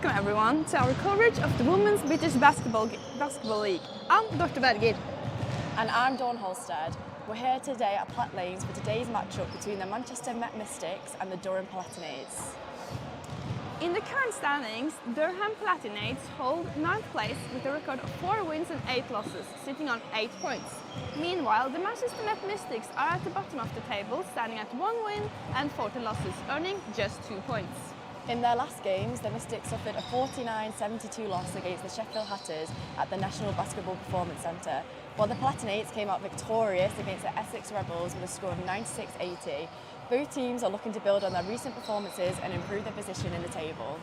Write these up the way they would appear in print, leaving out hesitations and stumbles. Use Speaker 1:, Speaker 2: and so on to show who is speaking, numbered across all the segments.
Speaker 1: Welcome everyone to our coverage of the Women's British Basketball League. I'm Dr. Berger.
Speaker 2: And I'm Dawn Holstead. We're here today at Platt Lanes for today's matchup between the Manchester Met Mystics and the Durham Palatinates.
Speaker 1: In the current standings, Durham Palatinates hold 9th place with a record of 4 wins and 8 losses, sitting on 8 points. Meanwhile, the Manchester Met Mystics are at the bottom of the table, standing at 1 win and 40 losses, earning just 2 points.
Speaker 2: In their last games, the Mystics suffered a 49-72 loss against the Sheffield Hatters at the National Basketball Performance Centre, while the Palatinates came out victorious against the Essex Rebels with a score of 96-80. Both teams are looking to build on their recent performances and improve their position in the table.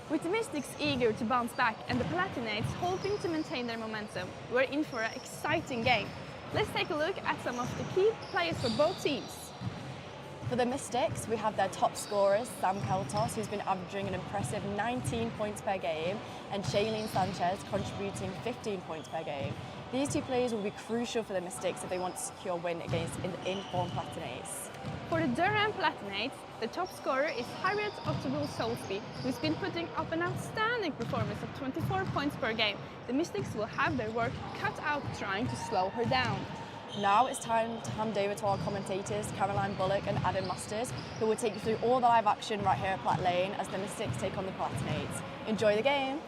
Speaker 1: With the Mystics eager to bounce back and the Palatinates hoping to maintain their momentum, we're in for an exciting game. Let's take a look at some of the key players for both teams.
Speaker 2: For the Mystics, we have their top scorers, Sam Keltos, who's been averaging an impressive 19 points per game, and Shailene Sanchez, contributing 15 points per game. These two players will be crucial for the Mystics if they want to secure a win against in-form Palatinates.
Speaker 1: For the Durham Palatinates, the top scorer is Harriet Otterwill-Soulsby, who's been putting up an outstanding performance of 24 points per game. The Mystics will have their work cut out trying to slow her down.
Speaker 2: Now it's time to hand over to our commentators, Caroline Bullock and Adam Masters, who will take you through all the live action right here at Platt Lane as the Mystics take on the Palatinates. Enjoy the game!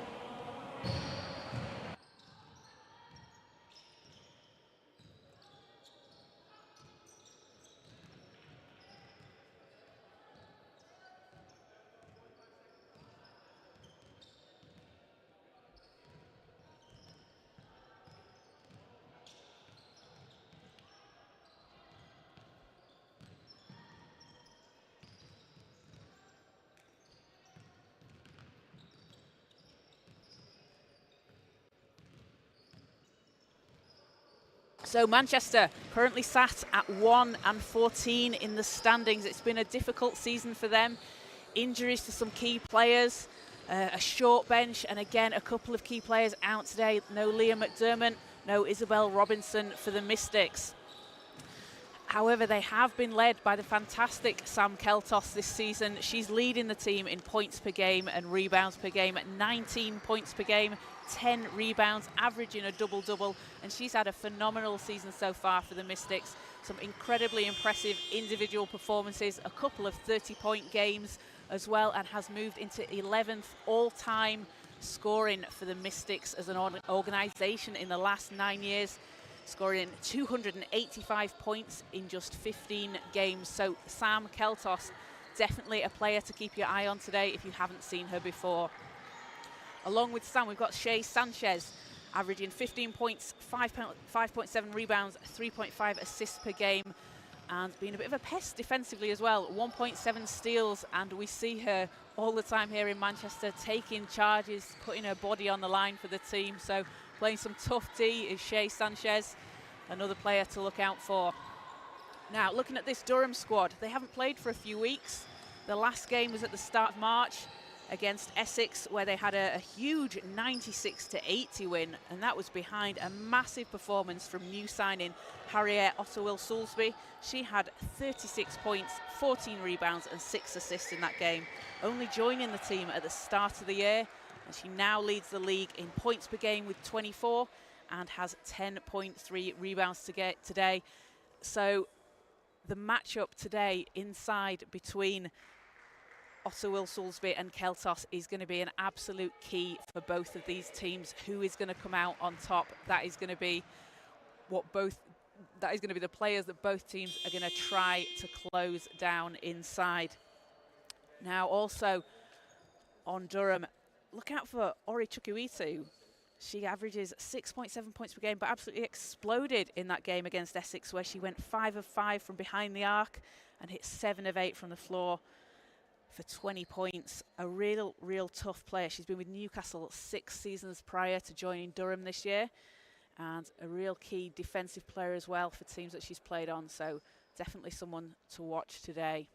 Speaker 3: So Manchester currently sat at 1-14 in the standings. It's been a difficult season for them. Injuries to some key players, a short bench, and again a couple of key players out today. No Leah McDermott, no Isabel Robinson for the Mystics. However, they have been led by the fantastic Sam Keltos this season. She's leading the team in points per game and rebounds per game at 19 points per game, 10 rebounds, averaging a double-double, and she's had a phenomenal season so far for the Mystics. Some incredibly impressive individual performances, a couple of 30-point games as well, and has moved into 11th all-time scoring for the Mystics as an organisation in the last 9 years, scoring 285 points in just 15 games. So Sam Keltos, definitely a player to keep your eye on today if you haven't seen her before. Along with Sam, we've got Shailene Sanchez, averaging 15 points, 5.7 rebounds, 3.5 assists per game, and being a bit of a pest defensively as well. 1.7 steals, and we see her all the time here in Manchester, taking charges, putting her body on the line for the team. So playing some tough D is Shailene Sanchez, another player to look out for. Now, looking at this Durham squad, they haven't played for a few weeks. The last game was at the start of March against Essex, where they had a huge 96-80 win, and that was behind a massive performance from new signing Harriet Otterwill-Soulsby. She had 36 points, 14 rebounds and 6 assists in that game, only joining the team at the start of the year, and she now leads the league in points per game with 24 and has 10.3 rebounds today. So the matchup today inside between Otterwill-Soulsby and Keltos is going to be an absolute key for both of these teams. Who is going to come out on top? That is going to be the players that both teams are going to try to close down inside. Now, also on Durham, look out for Ori Chukwuetu. She averages 6.7 points per game, but absolutely exploded in that game against Essex, where she went 5 of 5 from behind the arc and hit 7 of 8 from the floor for 20 points. A real tough player. She's been with Newcastle 6 seasons prior to joining Durham this year, and a real key defensive player as well for teams that she's played on. So definitely someone to watch today.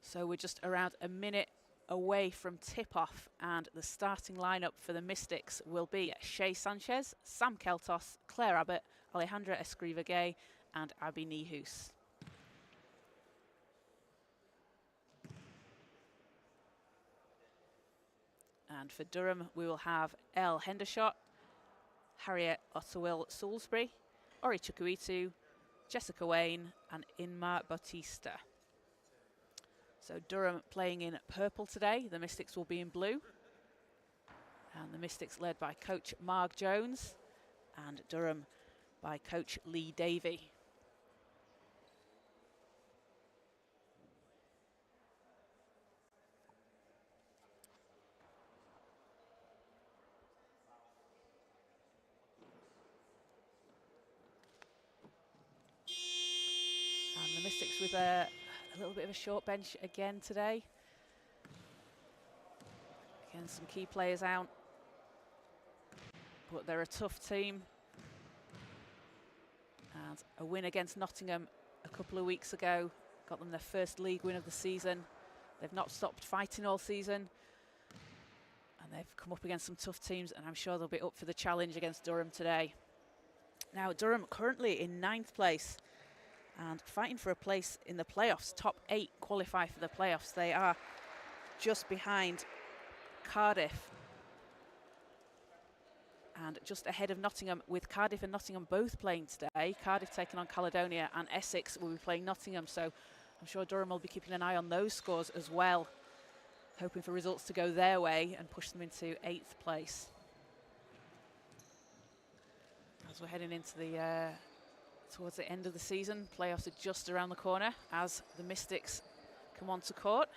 Speaker 3: So we're just around a minute away from tip-off, and the starting lineup for the Mystics will be Shailene Sanchez, Sam Keltos, Claire Abbott, Alejandra Escriva-Gay and Abby Nihus. And for Durham, we will have Elle Hendershot, Harriet Ottawil Salisbury, Ori Chukwuitu, Jessica Wayne, and Inma Bautista. So Durham playing in purple today. The Mystics will be in blue. And the Mystics led by coach Mark Jones, and Durham by coach Lee Davey. And the Mystics with a little bit of a short bench again today. Again, some key players out. But they're a tough team. And a win against Nottingham a couple of weeks ago got them their first league win of the season. They've not stopped fighting all season. And they've come up against some tough teams, and I'm sure they'll be up for the challenge against Durham today. Now, Durham currently in 9th place and fighting for a place in the playoffs. Top 8 qualify for the playoffs. They are just behind Cardiff and just ahead of Nottingham, with Cardiff and Nottingham both playing today. Cardiff taking on Caledonia, and Essex will be playing Nottingham, so I'm sure Durham will be keeping an eye on those scores as well, hoping for results to go their way and push them into 8th place. As we're heading into the towards the end of the season, playoffs are just around the corner as the Mystics come onto court.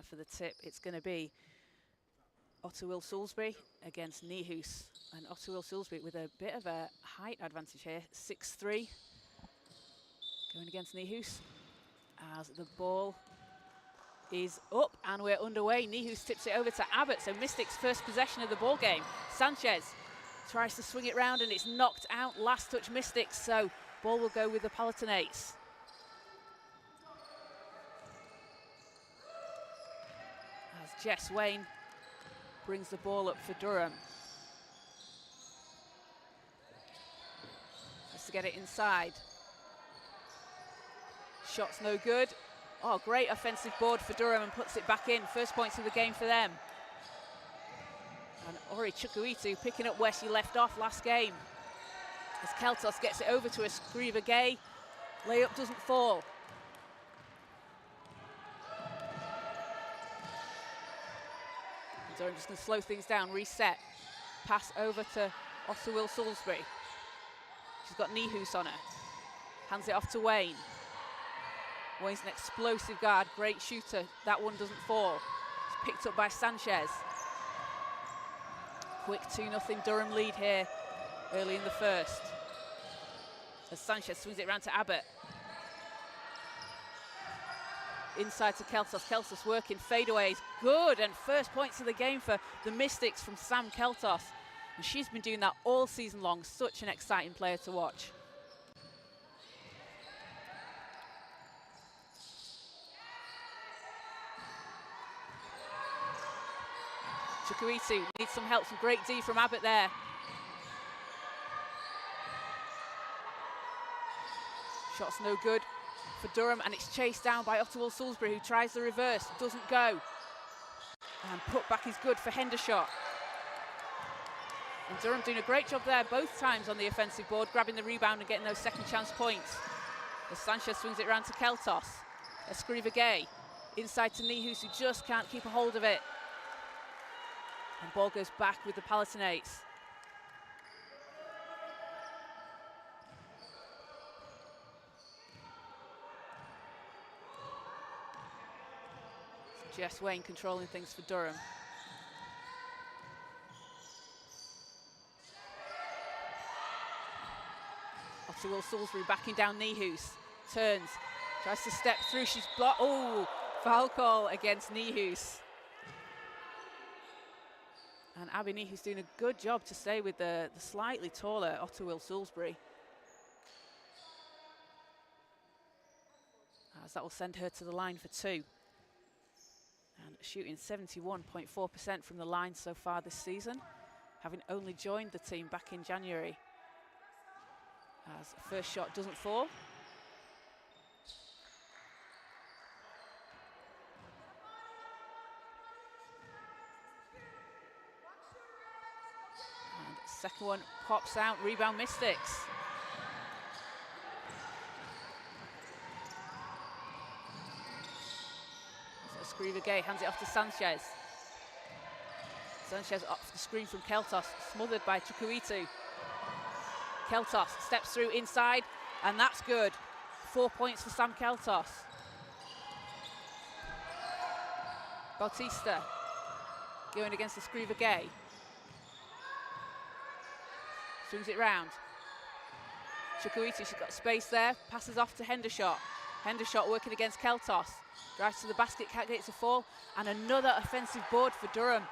Speaker 3: For the tip, it's going to be Ottawil Salisbury against Nihus. And Ottawil Salisbury with a bit of a height advantage here, 6'3", going against Nihus. As the ball is up and we're underway, Nihus tips it over to Abbott, so Mystics first possession of the ball game. Sanchez tries to swing it round and it's knocked out, last touch Mystics, so ball will go with the Palatinates. Jess Wayne brings the ball up for Durham. Has to get it inside. Shot's no good. Oh, great offensive board for Durham and puts it back in. First points of the game for them. And Ori Chukwuitu picking up where she left off last game. As Keltos gets it over to a Scriva Gay. Layup doesn't fall. Durham just going to slow things down, reset. Pass over to Ottawil Salisbury. She's got Nihus on her. Hands it off to Wayne. Wayne's an explosive guard, great shooter. That one doesn't fall. It's picked up by Sanchez. Quick 2-0 Durham lead here early in the first. As Sanchez swings it around to Abbott. Inside to Keltos. Keltos working, fadeaways, good, and first points of the game for the Mystics from Sam Keltos. And she's been doing that all season long, such an exciting player to watch. Chukwuitu needs some help, some great D from Abbott there. Shot's no good for Durham, and it's chased down by Ottawil Salisbury, who tries the reverse, doesn't go. And put back is good for Hendershot. And Durham doing a great job there both times on the offensive board, grabbing the rebound and getting those second chance points. As Sanchez swings it around to Keltos. Escriva Gay inside to Nihus, who just can't keep a hold of it. And ball goes back with the Palatinates. Jess Wayne controlling things for Durham. Ottawil Salisbury backing down Nihus. Turns, tries to step through, she's blocked. Oh, foul call against Nihus. And Abby Nihus doing a good job to stay with the slightly taller Ottawil Salisbury. as that will send her to the line for 2. And shooting 71.4% from the line so far this season, having only joined the team back in January. As the first shot doesn't fall. And second one pops out, rebound Mystics. Scriva Gay hands it off to Sanchez. Sanchez off the screen from Keltos, smothered by Chukwuitu. Keltos steps through inside, and that's good. 4 points for Sam Keltos. Bautista going against the Scriva Gay. Swings it round. Chukwuitu, she's got space there, passes off to Hendershot. Hendershot working against Keltos. Drives to the basket, can't get it to fall. And another offensive board for Durham.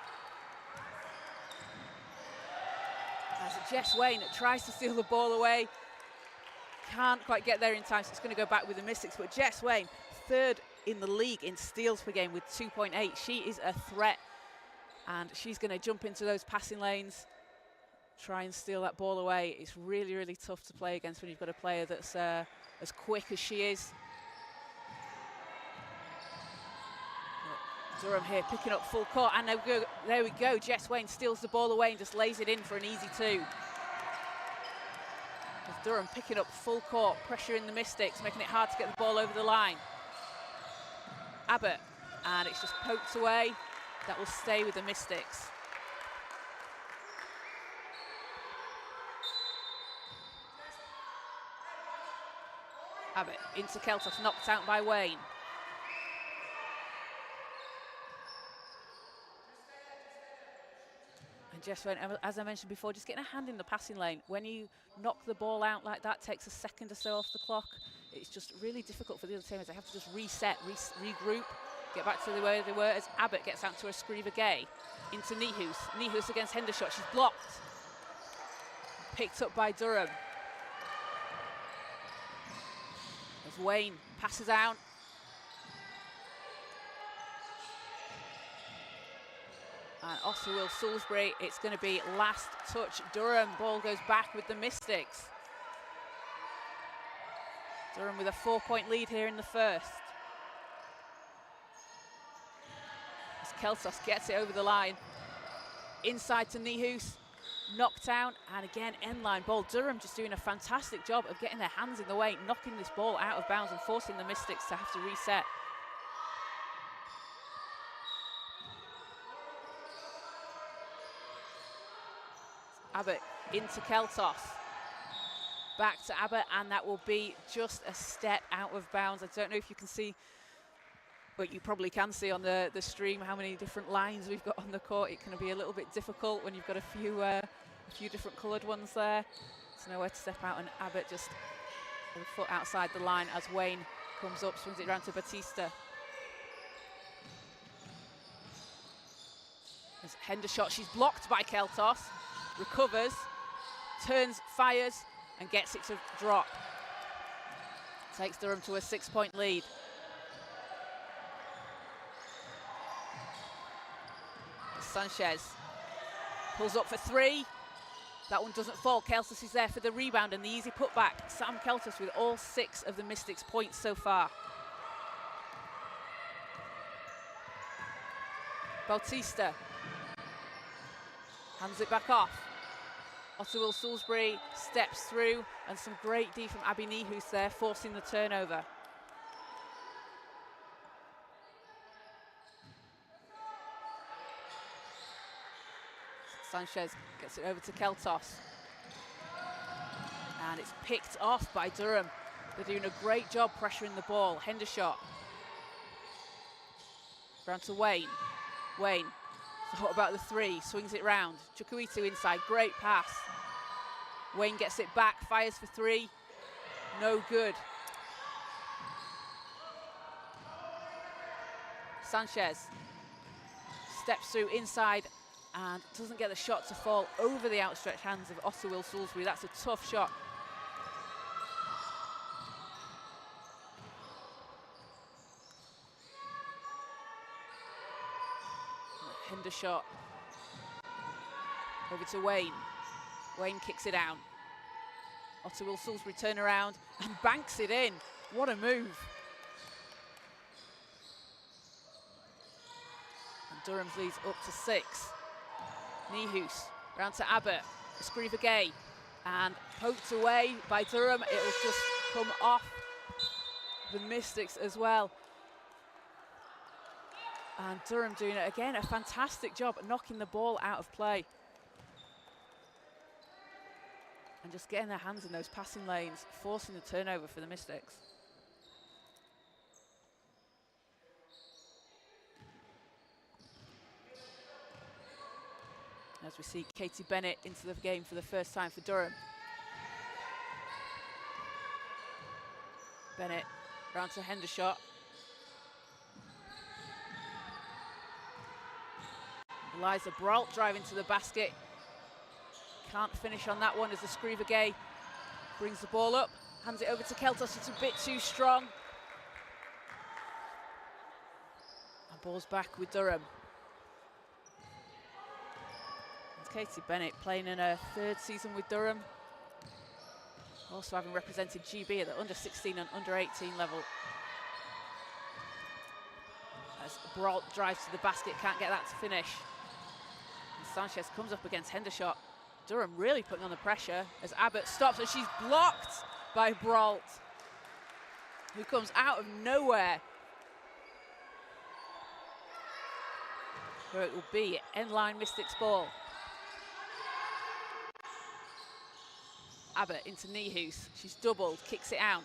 Speaker 3: As Jess Wayne tries to steal the ball away. Can't quite get there in time, so it's going to go back with the Mystics. But Jess Wayne, 3rd in the league in steals per game with 2.8. She is a threat. And she's going to jump into those passing lanes, try and steal that ball away. It's really, really tough to play against when you've got a player that's as quick as she is. Durham here picking up full court, and there we go. Jess Wayne steals the ball away and just lays it in for an easy 2. As Durham picking up full court, pressuring the Mystics, making it hard to get the ball over the line. Abbott, and it's just poked away. That will stay with the Mystics. Abbott into Keltos, knocked out by Wayne. And Jess Wayne, as I mentioned before, just getting a hand in the passing lane. When you knock the ball out like that, takes a second or so off the clock, it's just really difficult for the other teammates. They have to just reset, regroup, get back to the way they were, as Abbott gets out to a Scriva Gay. Into Nihus. Nihus against Hendershot. She's blocked. Picked up by Durham. As Wayne passes out. And Osterwil Salisbury, it's going to be last touch Durham. Ball goes back with the Mystics. Durham with a 4-point lead here in the first. As Keltos gets it over the line. Inside to Nihus, knocked down, and again, end-line ball. Durham just doing a fantastic job of getting their hands in the way, knocking this ball out of bounds and forcing the Mystics to have to reset. Abbott into Keltos. Back to Abbott, and that will be just a step out of bounds. I don't know if you can see, but you probably can see on the stream how many different lines we've got on the court. It can be a little bit difficult when you've got a few different coloured ones there. There's nowhere to step out, and Abbott just a foot outside the line as Wayne comes up, swings it around to Batista. There's Hendershot, she's blocked by Keltos. Recovers, turns, fires, and gets it to drop. Takes Durham to a 6-point lead. Sanchez pulls up for 3. That one doesn't fall. Keltos is there for the rebound and the easy putback. Sam Keltos with all 6 of the Mystics' points so far. Bautista hands it back off. Osterwil Salisbury steps through, and some great D from Abby Nihus there, forcing the turnover. Sanchez gets it over to Keltos. And it's picked off by Durham. They're doing a great job pressuring the ball. Hendershot. Round to Wayne. Wayne. What about the 3? Swings it round. Chukwuitu inside. Great pass. Wayne gets it back. Fires for 3. No good. Sanchez steps through inside and doesn't get the shot to fall over the outstretched hands of Osterwil Salisbury. That's a tough shot. Hendershot. Over to Wayne. Wayne kicks it out. Otter Will Salisbury turn around and banks it in. What a move. And Durham's leads up to 6. Nihus round to Abbott. Escriva Gay. And poked away by Durham. It'll just come off the Mystics as well. And Durham doing it again, a fantastic job knocking the ball out of play. And just getting their hands in those passing lanes, forcing the turnover for the Mystics. As we see Katie Bennett into the game for the first time for Durham. Bennett round to Hendershot. Eliza Brault driving to the basket. Can't finish on that one as the Escriva Gay brings the ball up, hands it over to Keltos. It's a bit too strong. And ball's back with Durham. It's Katie Bennett playing in her 3rd season with Durham. Also having represented GB at the under 16 and under 18 level. As Brault drives to the basket, can't get that to finish. And Sanchez comes up against Hendershot. Durham really putting on the pressure as Abbott stops, and she's blocked by Brault, who comes out of nowhere. Where it will be end-line Mystics ball. Abbott into Nihus. She's doubled, kicks it out.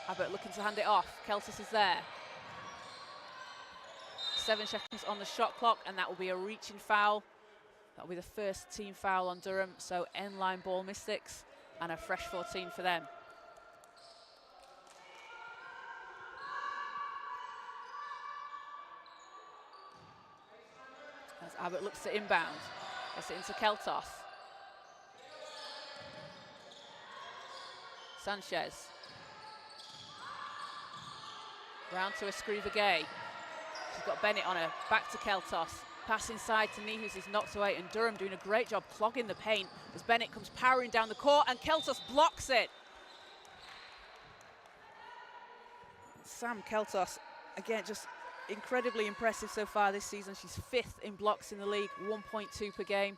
Speaker 3: Abbott looking to hand it off. Keltis is there. 7 seconds on the shot clock, and that will be a reaching foul. That'll be the first team foul on Durham, so end-line ball Mystics, and a fresh 14 for them. As Abbott looks to inbound, gets it into Keltos. Sanchez. Round to Escriva Gay. She's got Bennett on her, back to Keltos. Pass inside to Nihus is knocked away, and Durham doing a great job clogging the paint as Bennett comes powering down the court and Keltos blocks it. Sam Keltos, again, just incredibly impressive so far this season. She's 5th in blocks in the league, 1.2 per game.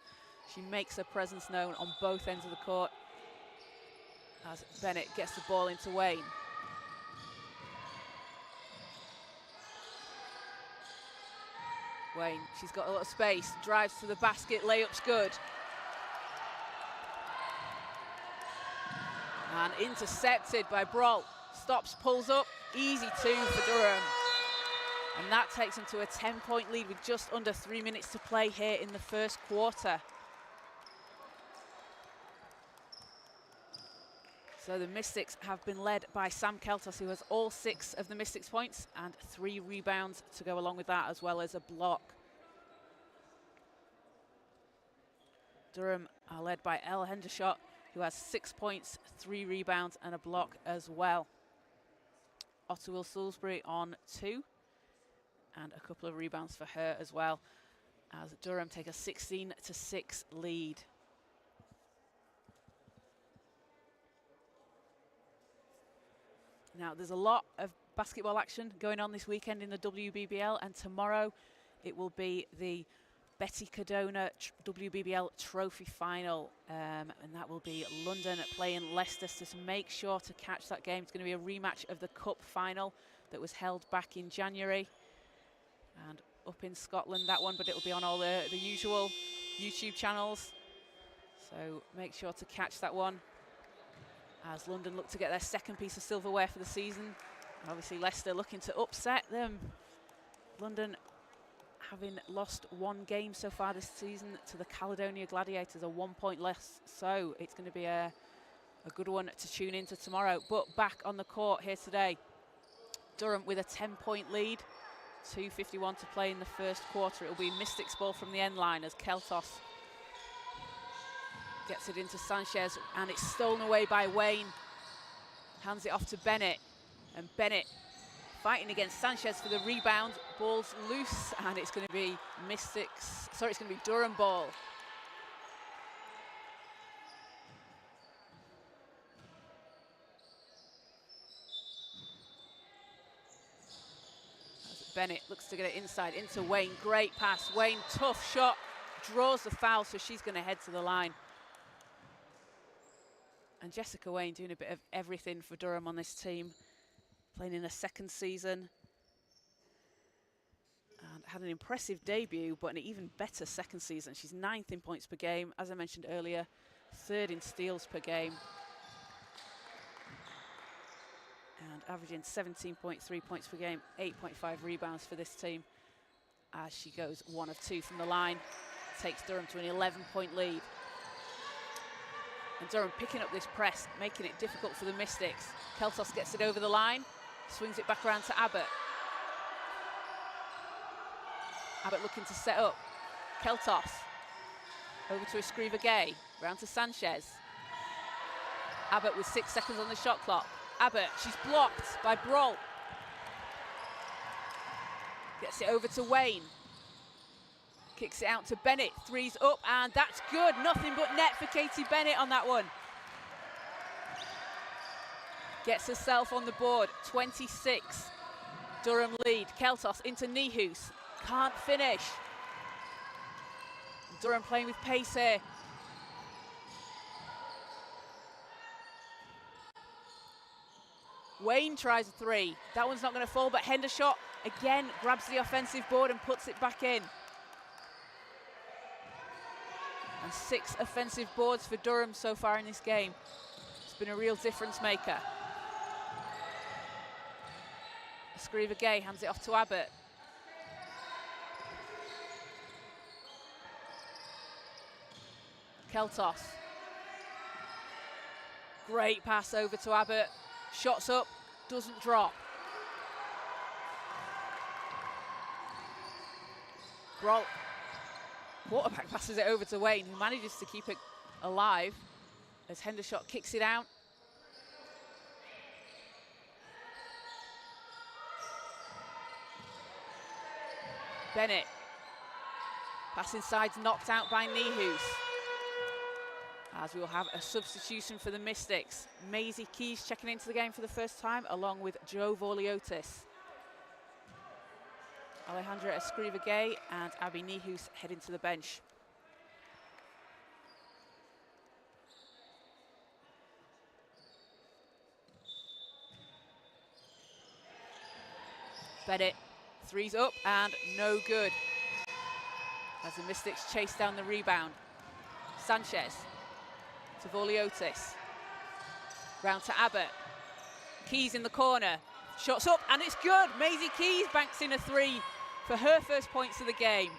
Speaker 3: She makes her presence known on both ends of the court as Bennett gets the ball into Wayne. Wayne, she's got a lot of space, drives to the basket, layup's good. And intercepted by Brault. Stops, pulls up, easy 2 for Durham. And that takes them to a 10-point lead with just under 3 minutes to play here in the first quarter. So the Mystics have been led by Sam Keltos, who has all 6 of the Mystics points and 3 rebounds to go along with that, as well as a block. Durham are led by Elle Hendershot, who has 6 points, 3 rebounds and a block as well. Otter Will Salisbury on 2 and a couple of rebounds for her as well, as Durham take a 16-6 lead. Now, there's a lot of basketball action going on this weekend in the WBBL, and tomorrow it will be the Betty Cardona WBBL Trophy Final, and that will be London playing Leicester, so make sure to catch that game. It's going to be a rematch of the Cup Final that was held back in January, and up in Scotland, that one, but it will be on all the usual YouTube channels, so make sure to catch that one, as London look to get their 2nd piece of silverware for the season. And obviously Leicester looking to upset them. London having lost 1 game so far this season to the Caledonia Gladiators, a 1 point less, so it's going to be a good one to tune into tomorrow. But back on the court here today, Durham with a 10-point lead, 2:51 to play in the first quarter. It'll be Mystics ball from the end line as Keltos gets it into Sanchez, and it's stolen away by Wayne. Hands it off to Bennett, and Bennett fighting against Sanchez for the rebound. Ball's loose, and it's going to be Mystics. Sorry, it's going to be Durham ball. Bennett looks to get it inside into Wayne. Great pass. Wayne, tough shot. Draws the foul, so she's going to head to the line. And Jessica Wayne doing a bit of everything for Durham on this team. Playing in her second season. And had an impressive debut, but an even better second season. She's 9th in points per game, as I mentioned earlier. 3rd in steals per game. And averaging 17.3 points per game, 8.5 rebounds for this team. As she goes 1 of 2 from the line. Takes Durham to an 11-point lead. And Durham picking up this press, making it difficult for the Mystics. Keltos gets it over the line, swings it back around to Abbott. Abbott looking to set up. Keltos over to Escriva Gay, round to Sanchez. Abbott with 6 seconds on the shot clock. Abbott, she's blocked by Broll. Gets it over to Wayne. Kicks it out to Bennett, 3's up, and that's good. Nothing but net for Katie Bennett on that one. Gets herself on the board, 26. Durham lead. Keltos into Nihus. Can't finish. Durham playing with pace here. Wayne tries a 3. That one's not going to fall, but Hendershot again grabs the offensive board and puts it back in. And 6 offensive boards for Durham so far in this game. It's been a real difference maker. Escriva Gay hands it off to Abbott. Keltos. Great pass over to Abbott. Shots up, doesn't drop. Broll. Quarterback passes it over to Wayne, who manages to keep it alive as Hendershot kicks it out. Bennett. Pass inside's knocked out by Nihus. As we'll have a substitution for the Mystics. Maisie Keys checking into the game for the first time, along with Joe Vorliotis. Alejandra Escriva Gay and Abby Nihus heading to the bench. Bennett, 3's up and no good. As the Mystics chase down the rebound. Sanchez to Vorliotis. Round to Abbott. Keys in the corner. Shots up and it's good. Maisie Keys banks in a 3 for her first points of the game.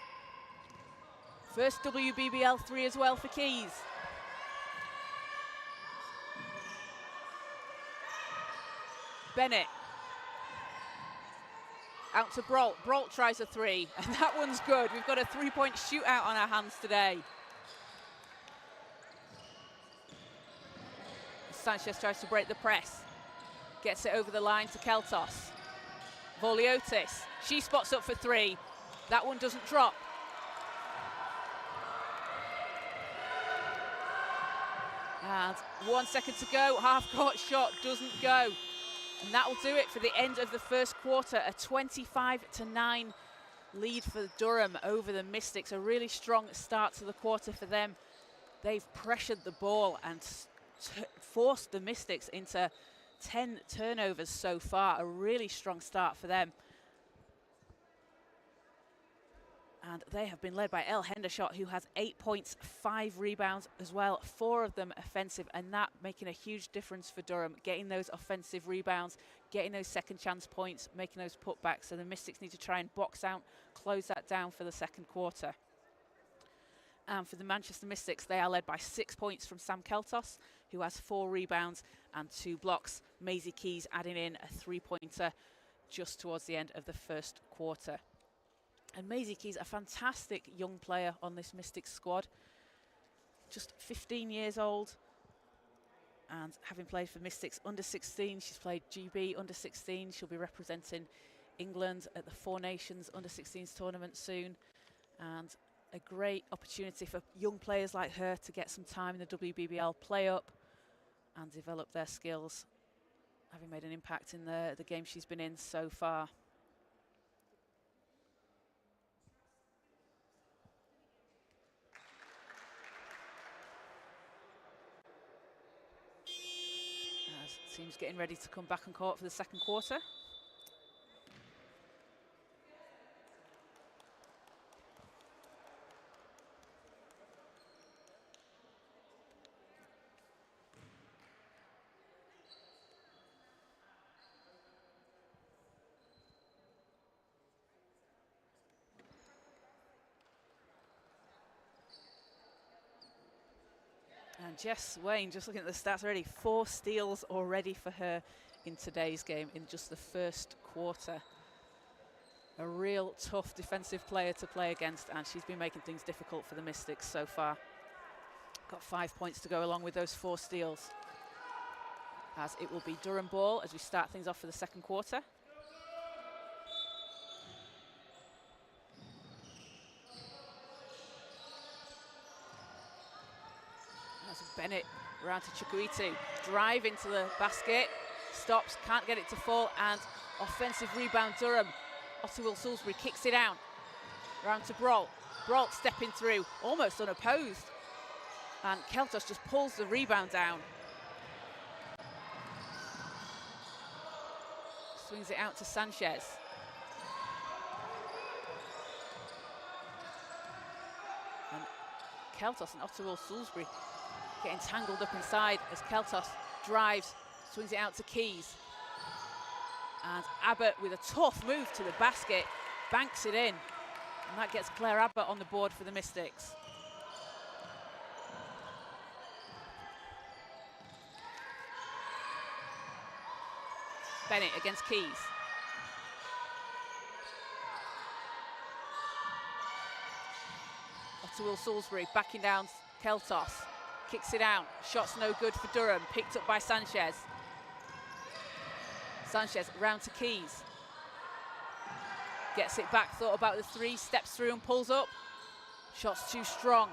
Speaker 3: First WBBL 3 as well for Keys. Bennett. Out to Brolt. Brolt tries a 3 and that one's good. We've got a 3-point shootout on our hands today. Sanchez tries to break the press. Gets it over the line to Keltos. Vorliotis. She spots up for 3. That one doesn't drop. And 1 second to go. Half-court shot doesn't go. And that will do it for the end of the first quarter. A 25-9 lead for Durham over the Mystics. A really strong start to the quarter for them. They've pressured the ball and forced the Mystics into 10 turnovers so far. A really strong start for them. And they have been led by Elle Hendershot, who has 8 points, 5 rebounds as well, 4 of them offensive, and that making a huge difference for Durham, getting those offensive rebounds, getting those second chance points, making those putbacks. So the Mystics need to try and box out, close that down for the second quarter. And for the Manchester Mystics, they are led by 6 points from Sam Keltos, who has 4 rebounds and 2 blocks. Maisie Keys adding in a 3-pointer just towards the end of the first quarter. And Maisie Keys, a fantastic young player on this Mystics squad. Just 15 years old. And having played for Mystics under 16, she's played GB under 16. She'll be representing England at the Four Nations under 16s tournament soon. And a great opportunity for young players like her to get some time in the WBBL, play up and develop their skills, having made an impact in the game she's been in so far. As teams getting ready to come back on court for the second quarter. And Jess Wayne, just looking at the stats already, 4 steals already for her in today's game in just the first quarter. A real tough defensive player to play against, and she's been making things difficult for the Mystics so far. Got 5 points to go along with those 4 steals. As it will be Durham ball as we start things off for the second quarter. That's Bennett around to Chukwuitu, drive into the basket, stops, can't get it to fall, and offensive rebound Durham. Ottawil Salisbury kicks it out, around to Brault. Brault stepping through, almost unopposed, and Keltos just pulls the rebound down. Swings it out to Sanchez. And Keltos and Ottawil Salisbury getting tangled up inside as Keltos drives, swings it out to Keys. And Abbott with a tough move to the basket, banks it in. And that gets Claire Abbott on the board for the Mystics. Bennett against Keys. Ottawil Salisbury backing down Keltos. Kicks it out, shot's no good for Durham, picked up by Sanchez. Sanchez round to Keys. Gets it back, thought about the 3, steps through and pulls up. Shot's too strong.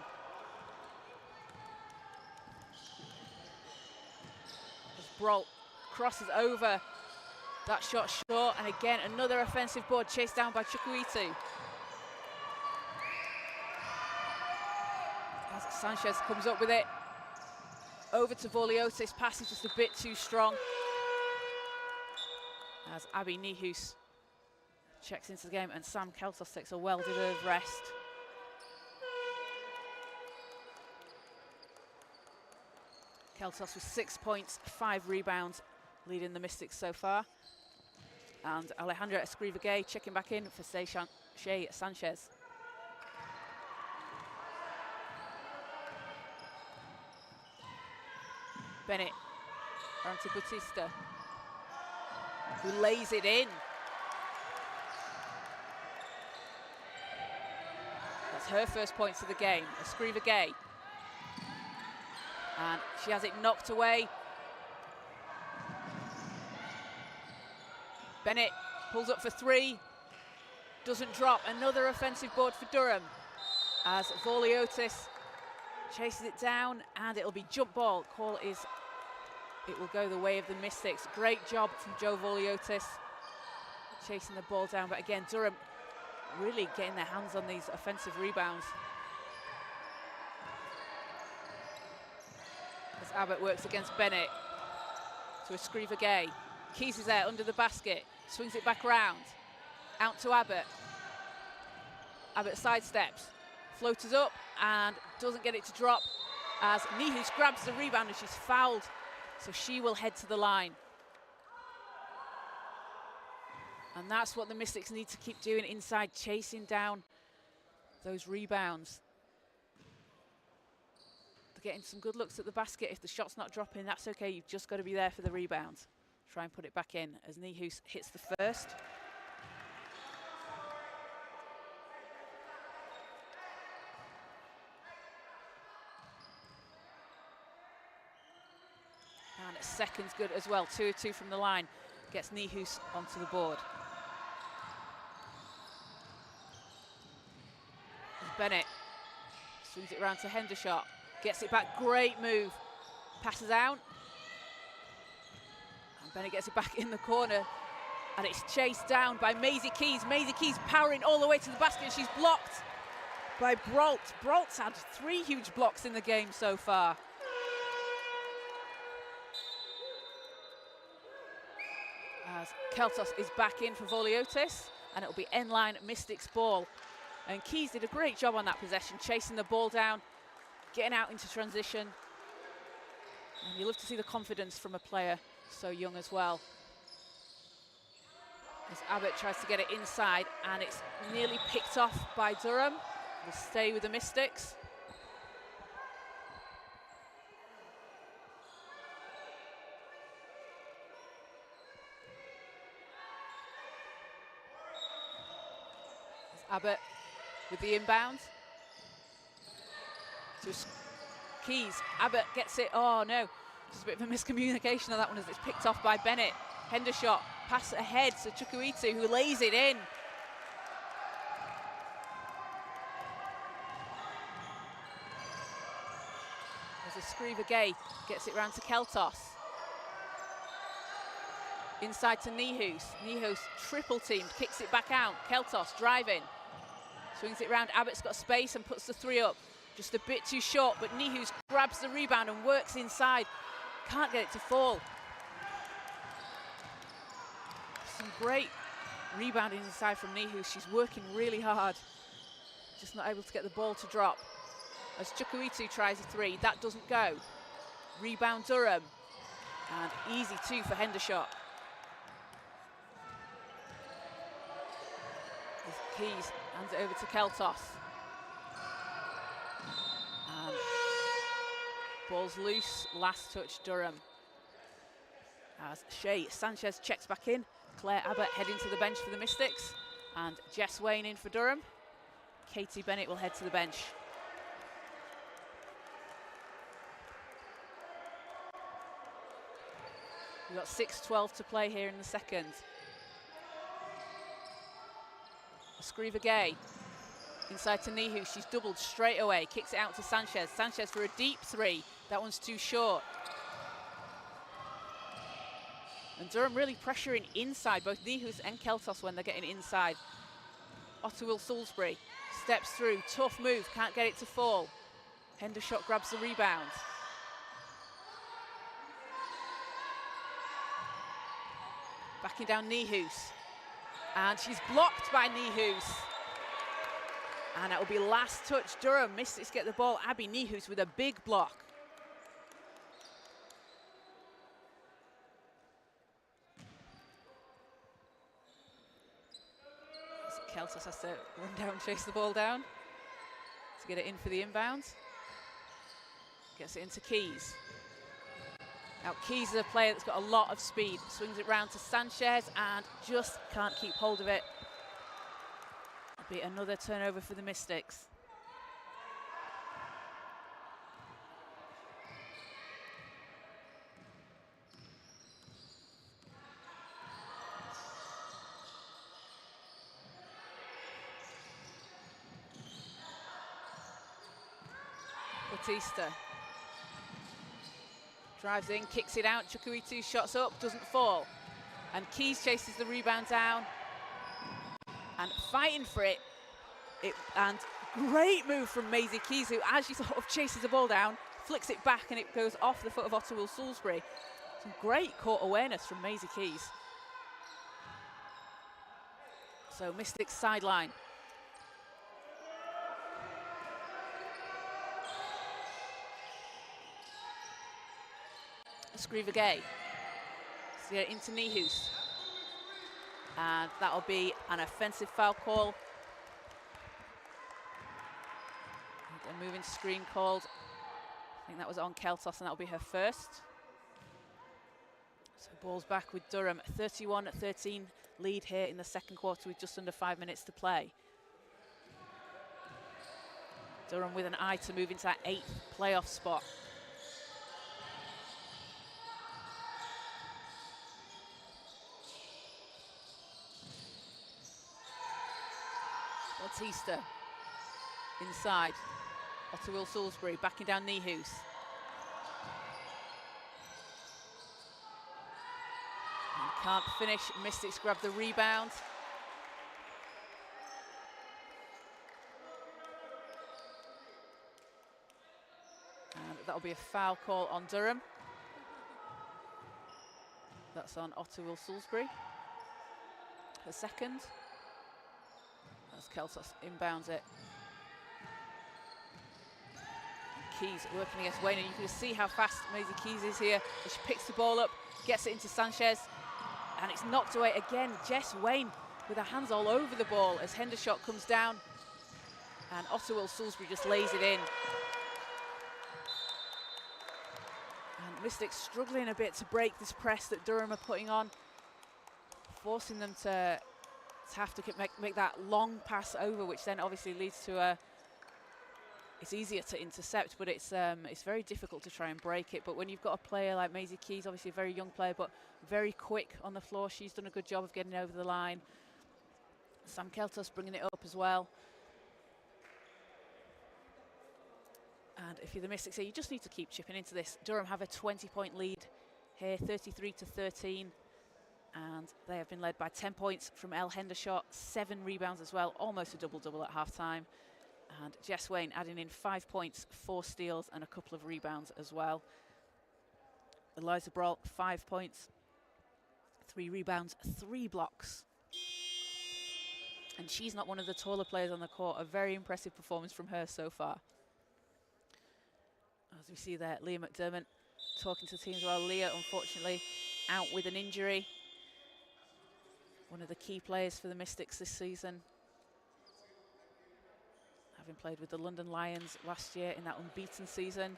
Speaker 3: As Brault crosses over, that shot short, and again another offensive board chased down by Chukwuitu. As Sanchez comes up with it. Over to Voliotis, passing just a bit too strong. As Abby Nihus checks into the game, and Sam Keltos takes a well-deserved rest. Keltos with 6 points, 5 rebounds, leading the Mystics so far. And Alejandra Escriva-Gay checking back in for Shea Sanchez. Bennett around to Bautista, who lays it in. That's her first points of the game, Escriva-Gay. And she has it knocked away. Bennett pulls up for 3, doesn't drop. Another offensive board for Durham as Voliotis chases it down, and it'll be jump ball. Call is, it will go the way of the Mystics. Great job from Joe Voliotis chasing the ball down, but again, Durham really getting their hands on these offensive rebounds. As Abbott works against Bennett to Escriva-Gay. Keys is there under the basket, swings it back round, out to Abbott. Abbott sidesteps, floaters up and doesn't get it to drop as Nihus grabs the rebound and she's fouled, so she will head to the line. And that's what the Mystics need to keep doing inside, chasing down those rebounds. They're getting some good looks at the basket. If the shot's not dropping, that's okay. You've just got to be there for the rebounds. Try and put it back in as Nihus hits the first. second's good as well. 2 of 2 from the line. Gets Nihus onto the board. Bennett swings it around to Hendershot. Gets it back. Great move. Passes out. And Bennett gets it back in the corner. And it's chased down by Maisie Keys. Maisie Keys powering all the way to the basket. She's blocked by Brault. Brault's had 3 huge blocks in the game so far. As Keltos is back in for Voliotis, and it'll be end-line Mystics ball. And Keys did a great job on that possession, chasing the ball down, getting out into transition. And you love to see the confidence from a player so young as well. As Abbott tries to get it inside, and it's nearly picked off by Durham. Will stay with the Mystics. Abbott with the inbound. To Keys. Abbott gets it. Oh no, just a bit of a miscommunication on that one as it's picked off by Bennett. Hendershot, pass ahead to Chukwuitu, who lays it in. There's a Screever Gay, gets it round to Keltos. Inside to Nihus. Nihus triple teamed, kicks it back out. Keltos driving. Swings it round. Abbott's got space and puts the 3 up. Just a bit too short, but Nihus grabs the rebound and works inside. Can't get it to fall. Some great rebounding inside from Nihus. She's working really hard. Just not able to get the ball to drop. As Chukwuitu tries a 3, that doesn't go. Rebound Durham. And easy 2 for Hendershot. As Keys hands it over to Keltos. And ball's loose, last touch Durham. As Shay Sanchez checks back in. Claire Abbott heading to the bench for the Mystics. And Jess Wayne in for Durham. Katie Bennett will head to the bench. We've got 6:12 to play here in the second. Screever Gay inside to Nihu. She's doubled straight away. Kicks it out to Sanchez. Sanchez for a deep 3. That one's too short. And Durham really pressuring inside, both Nihus and Keltos when they're getting inside. Ottawil Salisbury steps through. Tough move. Can't get it to fall. Hendershot grabs the rebound. Backing down Nihus. And she's blocked by Nihus. And that will be last touch. Durham Mystics get the ball. Abby Nihus with a big block. So Keltos has to run down, chase the ball down to get it in for the inbound. Gets it into Keys. Now Keys is a player that's got a lot of speed. Swings it round to Sanchez and just can't keep hold of it. It'll be another turnover for the Mystics. Batista drives in, kicks it out. Chukwuitu shots up, doesn't fall. And Keys chases the rebound down. And fighting for it. And great move from Maisie Keys, who as she sort of chases the ball down, flicks it back and it goes off the foot of Ottawil Salisbury. Some great court awareness from Maisie Keys. So Mystics sideline. Screever Gay. So yeah, into Nihus. And that'll be an offensive foul call. A moving screen called. I think that was on Keltos, and that'll be her first. So ball's back with Durham. 31-13 lead here in the second quarter with just under 5 minutes to play. Durham with an eye to move into that 8th playoff spot. Bautista inside. Ottawil Salisbury backing down Nihus. And can't finish. Mystics grab the rebound. And that'll be a foul call on Durham. That's on Ottawil Salisbury. Her second. As Keltos inbounds it. Keys working against Wayne, and you can see how fast Maisie Keys is here. As she picks the ball up, gets it into Sanchez, and it's knocked away again. Jess Wayne with her hands all over the ball as Hendershot comes down, and Ottawil Salisbury just lays it in. And Mystics struggling a bit to break this press that Durham are putting on, forcing them to have to make that long pass over, which then obviously leads to a. It's easier to intercept, but it's very difficult to try and break it. But when you've got a player like Maisie Keys, obviously a very young player, but very quick on the floor, she's done a good job of getting over the line. Sam Keltos bringing it up as well. And if you're the Mystics here, you just need to keep chipping into this. Durham have a 20-point lead here, 33-13. And they have been led by 10 points from Elle Hendershot, 7 rebounds as well, almost a double-double at half-time. And Jess Wayne adding in 5 points, 4 steals and a couple of rebounds as well. Eliza Brawl, 5 points, 3 rebounds, 3 blocks. And she's not one of the taller players on the court. A very impressive performance from her so far. As we see there, Leah McDermott talking to the team as well. Leah, unfortunately, out with an injury. One of the key players for the Mystics this season. Having played with the London Lions last year in that unbeaten season.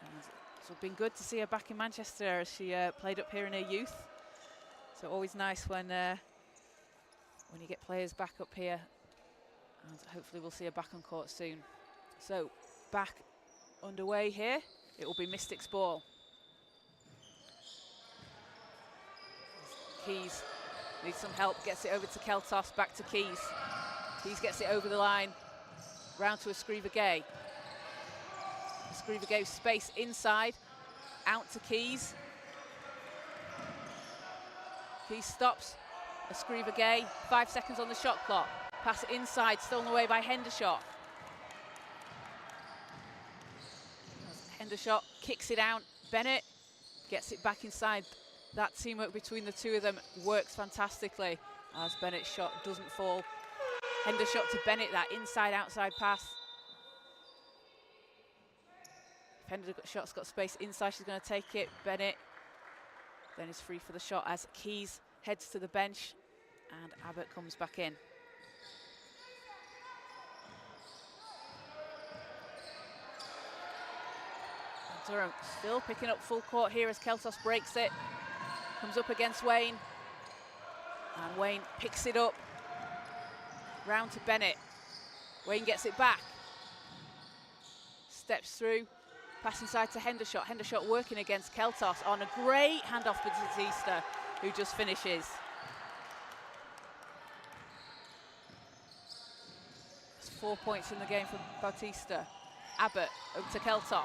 Speaker 3: And it's been good to see her back in Manchester as she played up here in her youth. So always nice when you get players back up here. And hopefully we'll see her back on court soon. So back underway here. It will be Mystics ball. Keys needs some help, gets it over to Keltos, back to Keys. Keys gets it over the line, round to Escriva Gay. Escriva Gay space inside, out to Keys. Keys stops, Escriva Gay, 5 seconds on the shot clock. Pass it inside, stolen away by Hendershot. Hendershot kicks it out, Bennett gets it back inside. That teamwork between the two of them works fantastically as Bennett's shot doesn't fall. Hendershot to Bennett, that inside-outside pass. If Hendershot's got space inside, she's going to take it. Bennett then is free for the shot as Keys heads to the bench and Abbott comes back in. And Durham still picking up full court here as Keltos breaks it. Comes up against Wayne, and Wayne picks it up, round to Bennett. Wayne gets it back, steps through, pass inside to Hendershot. Hendershot working against Keltos on a great handoff for Bautista, who just finishes. There's 4 points in the game for Bautista. Abbott over to Keltos.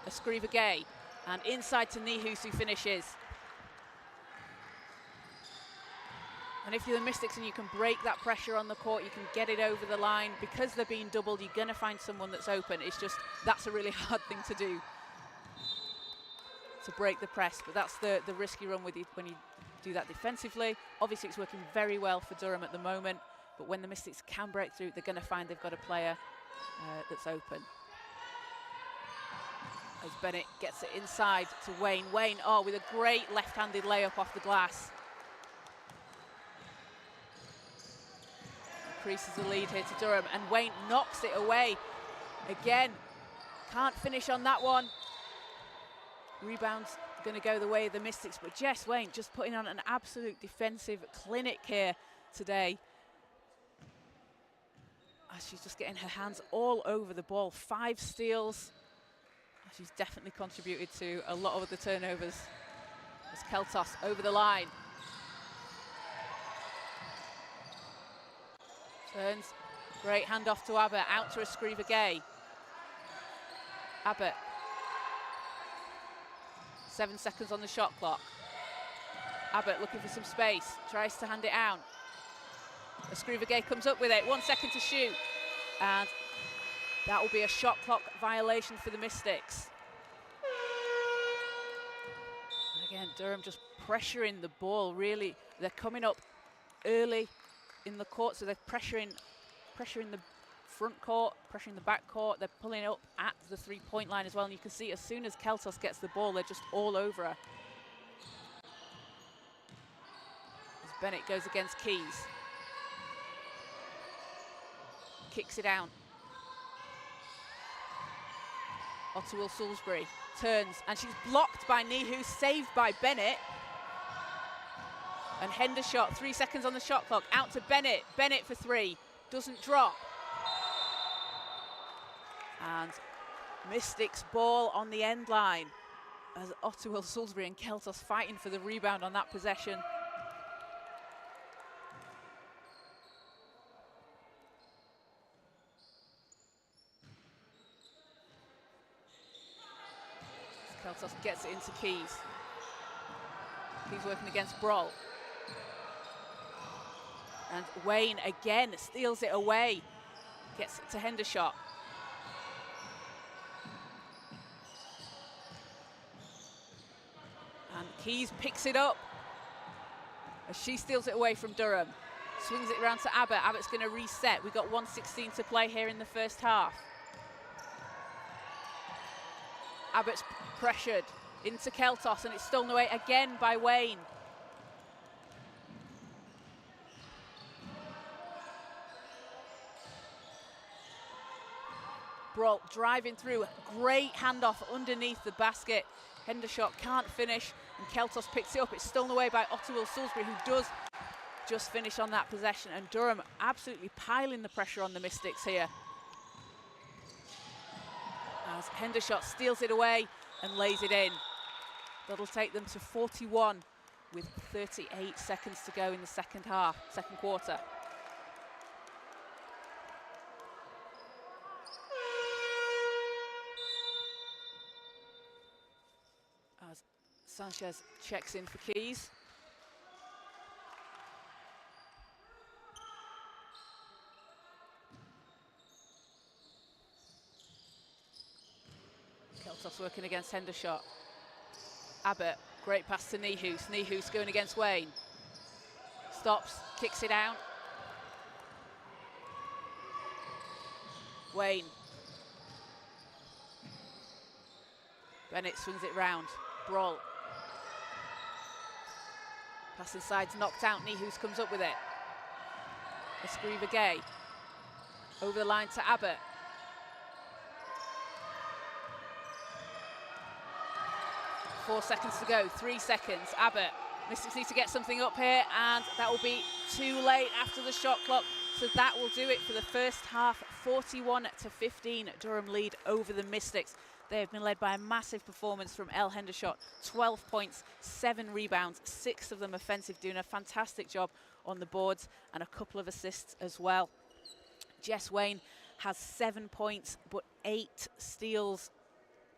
Speaker 3: Escriva Gay, and inside to Nihus, who finishes. And if you're the Mystics and you can break that pressure on the court, you can get it over the line. Because they're being doubled, you're going to find someone that's open. It's just, that's a really hard thing to do, to break the press. But that's the risk you run with when you do that defensively. Obviously, it's working very well for Durham at the moment. But when the Mystics can break through, they're going to find they've got a player that's open. As Bennett gets it inside to Wayne. Wayne, oh, with a great left-handed layup off the glass. Increases the lead here to Durham, and Wayne knocks it away. Again, can't finish on that one. Rebound's going to go the way of the Mystics, but Jess Wayne just putting on an absolute defensive clinic here today. As she's just getting her hands all over the ball. 5 steals. She's definitely contributed to a lot of the turnovers. As Keltos over the line. Turns, great handoff to Abbott, out to Escriva Gay. Abbott, 7 seconds on the shot clock. Abbott looking for some space, tries to hand it out. Escriva Gay comes up with it, 1 second to shoot. And that will be a shot clock violation for the Mystics. And again, Durham just pressuring the ball, really. They're coming up early in the court, so they're pressuring the front court, pressuring the back court. They're pulling up at the three-point line as well. And you can see as soon as Keltos gets the ball, they're just all over her. As Bennett goes against Keys. Kicks it out. Ottawil Salisbury turns, and she's blocked by Nihu, saved by Bennett. And Hendershot, 3 seconds on the shot clock, out to Bennett. Bennett for three, doesn't drop. And Mystics ball on the end line as Ottawil Salisbury and Keltos fighting for the rebound on that possession. Keltos gets it into Keys. Keys working against Broll. And Wayne again steals it away. Gets it to Hendershot. And Keys picks it up as she steals it away from Durham. Swings it around to Abbott. Abbott's going to reset. We've got 1:16 to play here in the first half. Abbott's pressured into Keltos, and it's stolen away again by Wayne. Broll driving through, great handoff underneath the basket. Hendershot can't finish, and Keltos picks it up. It's stolen away by Ottawil Salisbury, who does just finish on that possession. And Durham absolutely piling the pressure on the Mystics here. As Hendershot steals it away and lays it in. That'll take them to 41 with 38 seconds to go in the second quarter. As Sanchez checks in for Keys. Keltos working against Hendershot. Abbott, great pass to Nihus. Nihus going against Wayne. Stops, kicks it out. Wayne. Bennett swings it round. Broll. Pass inside's knocked out. Nihus comes up with it. Escriva Gay. Over the line to Abbott. Four seconds to go, 3 seconds. Abbott, Mystics need to get something up here, and that will be too late after the shot clock. So that will do it for the first half, 41-15. Durham lead over the Mystics. They have been led by a massive performance from Elle Hendershot, 12 points, 7 rebounds, 6 of them offensive, doing a fantastic job on the boards and a couple of assists as well. Jess Wayne has 7 points, but 8 steals.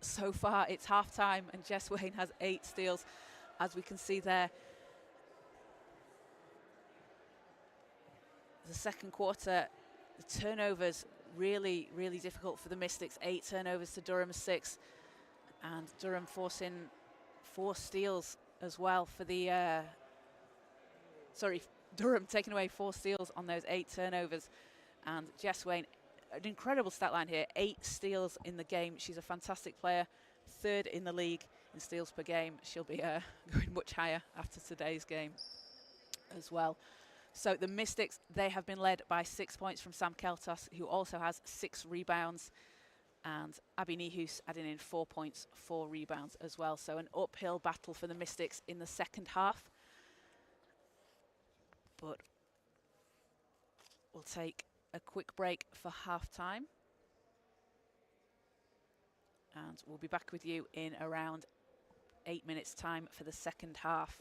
Speaker 3: So far, it's half-time, and Jess Wayne has 8 steals, as we can see there. The second quarter, the turnovers really, really difficult for the Mystics. 8 turnovers to Durham's 6, and Durham forcing 4 steals as well for the... Durham taking away 4 steals on those 8 turnovers, and Jess Wayne, an incredible stat line here, 8 steals in the game. She's a fantastic player, 3rd in the league in steals per game. She'll be going much higher after today's game as well. So the Mystics, they have been led by 6 points from Sam Keltos, who also has 6 rebounds, and Abby Nihus adding in 4 points, 4 rebounds as well. So an uphill battle for the Mystics in the second half. But we'll take a quick break for half-time, and we'll be back with you in around 8 minutes' time for the second half.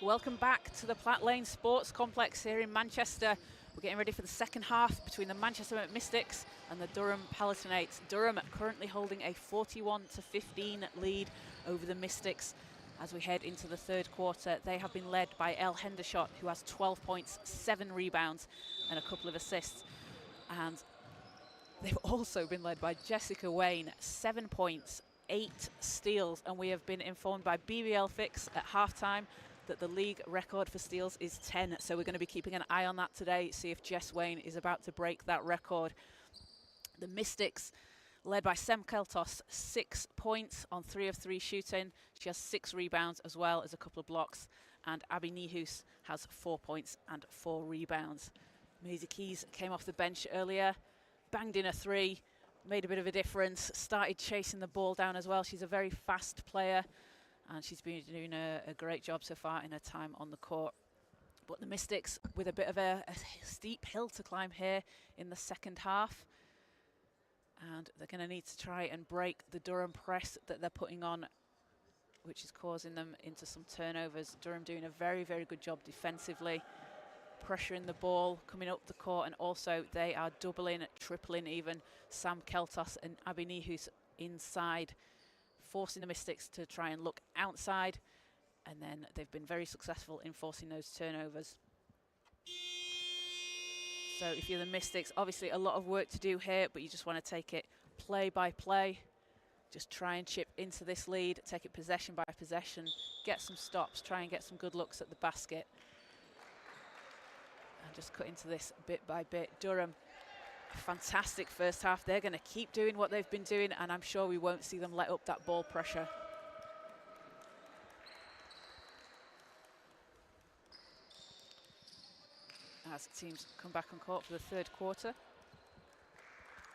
Speaker 3: Welcome back to the Platt Lane Sports Complex here in Manchester. We're getting ready for the second half between the Manchester Mystics and the Durham Palatinates. Durham currently holding a 41-15 lead over the Mystics as we head into the third quarter. They have been led by Elle Hendershot, who has 12 points, 7 rebounds and a couple of assists. And they've also been led by Jessica Wayne, 7 points, 8 steals. And we have been informed by BBL Fix at halftime that the league record for steals is 10. So we're going to be keeping an eye on that today, see if Jess Wayne is about to break that record. The Mystics, led by Sem Keltos, 6 points on 3 of 3 shooting. She has 6 rebounds as well as a couple of blocks. And Abby Nihus has 4 points and 4 rebounds. Maisie Keys came off the bench earlier, banged in a 3, made a bit of a difference, started chasing the ball down as well. She's a very fast player, and she's been doing a great job so far in her time on the court. But the Mystics with a bit of a steep hill to climb here in the second half. And they're going to need to try and break the Durham press that they're putting on, which is causing them into some turnovers. Durham doing a very, very good job defensively, pressuring the ball, coming up the court, and also they are doubling, tripling even Sam Keltos and Abby Nihus inside, forcing the Mystics to try and look outside, and then they've been very successful in forcing those turnovers. So if you're the Mystics, obviously a lot of work to do here, but you just want to take it play by play. Just try and chip into this lead, take it possession by possession, get some stops, try and get some good looks at the basket. And just cut into this bit by bit. Durham, a fantastic first half. They're going to keep doing what they've been doing, and I'm sure we won't see them let up that ball pressure. As teams come back on court for the third quarter.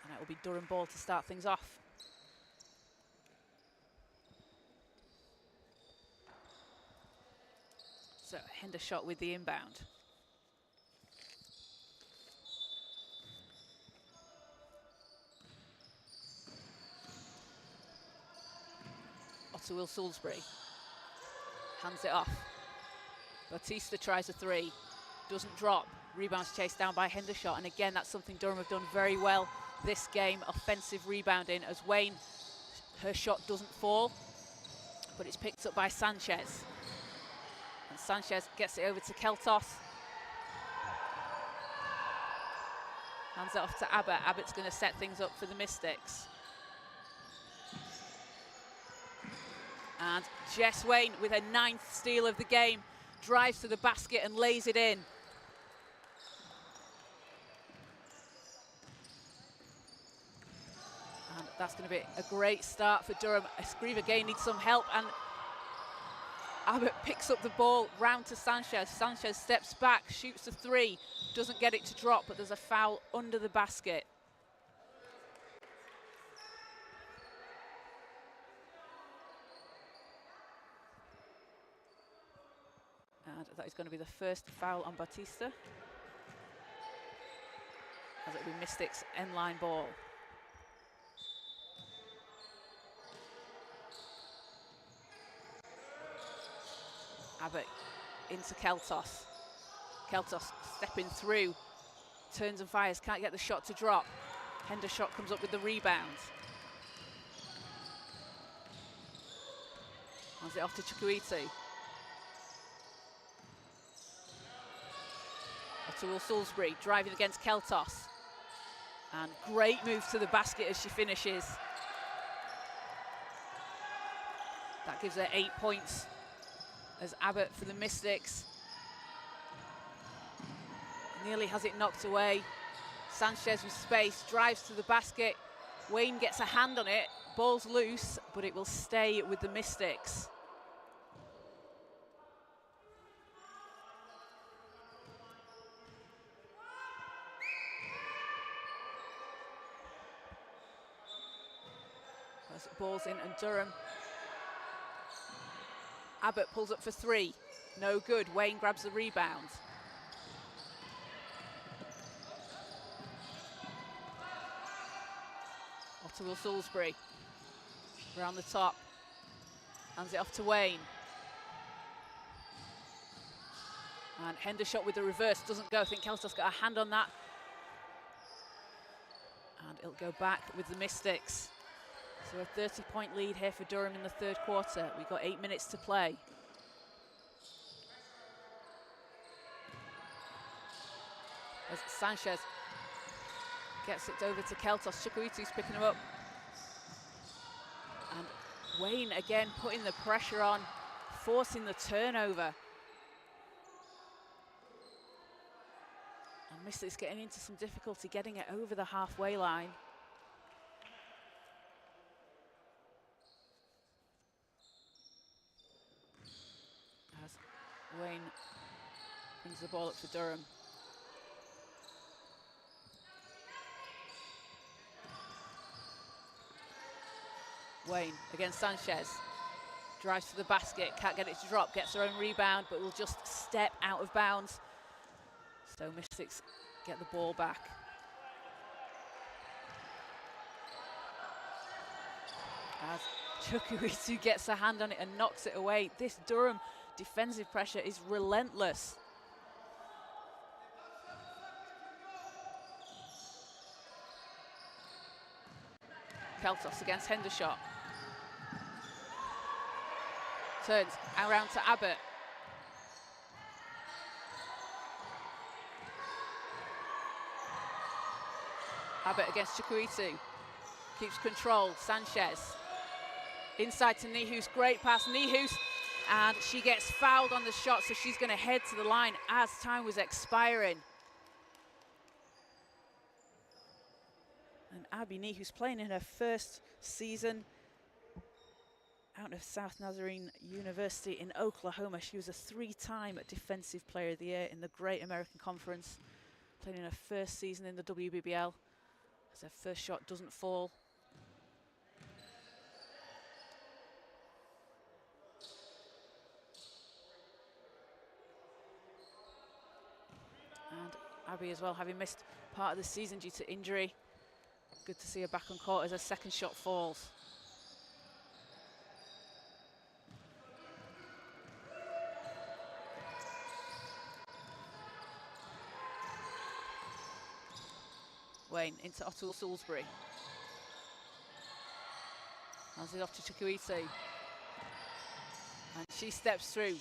Speaker 3: And it will be Durham ball to start things off. So Hendershot with the inbound. Will Salisbury hands it off. Batista tries a 3, doesn't drop. Rebounds chased down by Hendershot, and again that's something Durham have done very well this game, offensive rebounding, as Wayne, her shot doesn't fall, but it's picked up by Sanchez. And Sanchez gets it over to Keltos. Hands it off to Abbott. Abbott's going to set things up for the Mystics. And Jess Wayne with her 9th steal of the game, drives to the basket and lays it in. And that's going to be a great start for Durham. Escriva again needs some help, and Abbott picks up the ball round to Sanchez. Sanchez steps back, shoots a 3, doesn't get it to drop, but there's a foul under the basket. And that is going to be the first foul on Batista, as it will be Mystics end-line ball. Abbott into Keltos. Keltos stepping through, turns and fires, can't get the shot to drop. Hendershot comes up with the rebound. Hands it off to Chukwueze. To Will Salisbury, driving against Keltos. And great move to the basket as she finishes. That gives her 8 points as Abbott for the Mystics nearly has it knocked away. Sanchez with space, drives to the basket. Wayne gets a hand on it, ball's loose, but it will stay with the Mystics. Ball's in, and Durham. Abbott pulls up for 3. No good. Wayne grabs the rebound. Off to Will Salisbury. Around the top. Hands it off to Wayne. And Hendershot with the reverse doesn't go. I think Keltos got a hand on that. And it'll go back with the Mystics. So a 30-point lead here for Durham in the third quarter. We've got 8 minutes to play. As Sanchez gets it over to Keltos. Chukwuitu's picking him up. And Wayne again putting the pressure on, forcing the turnover. And Mystics getting into some difficulty getting it over the halfway line. As Wayne brings the ball up for Durham. Wayne against Sanchez. Drives to the basket, can't get it to drop, gets her own rebound, but will just step out of bounds. So Mystics get the ball back. As Chukwuitu gets a hand on it and knocks it away. This Durham defensive pressure is relentless. Keltos against Hendershot. Turns around to Abbott. Abbott against Chukwuitu. Keeps control. Sanchez. Inside to Nihus. Great pass. Nihus. And she gets fouled on the shot, so she's going to head to the line as time was expiring. And Abby Nihus playing in her first season out of South Nazarene University in Oklahoma. She was a 3-time Defensive Player of the Year in the Great American Conference. Playing in her first season in the WBBL. As her first shot doesn't fall. And Abby as well, having missed part of the season due to injury. Good to see her back on court as her second shot falls. Wayne into Otto Salisbury. Hands it off to Chukwuitu. And she steps through.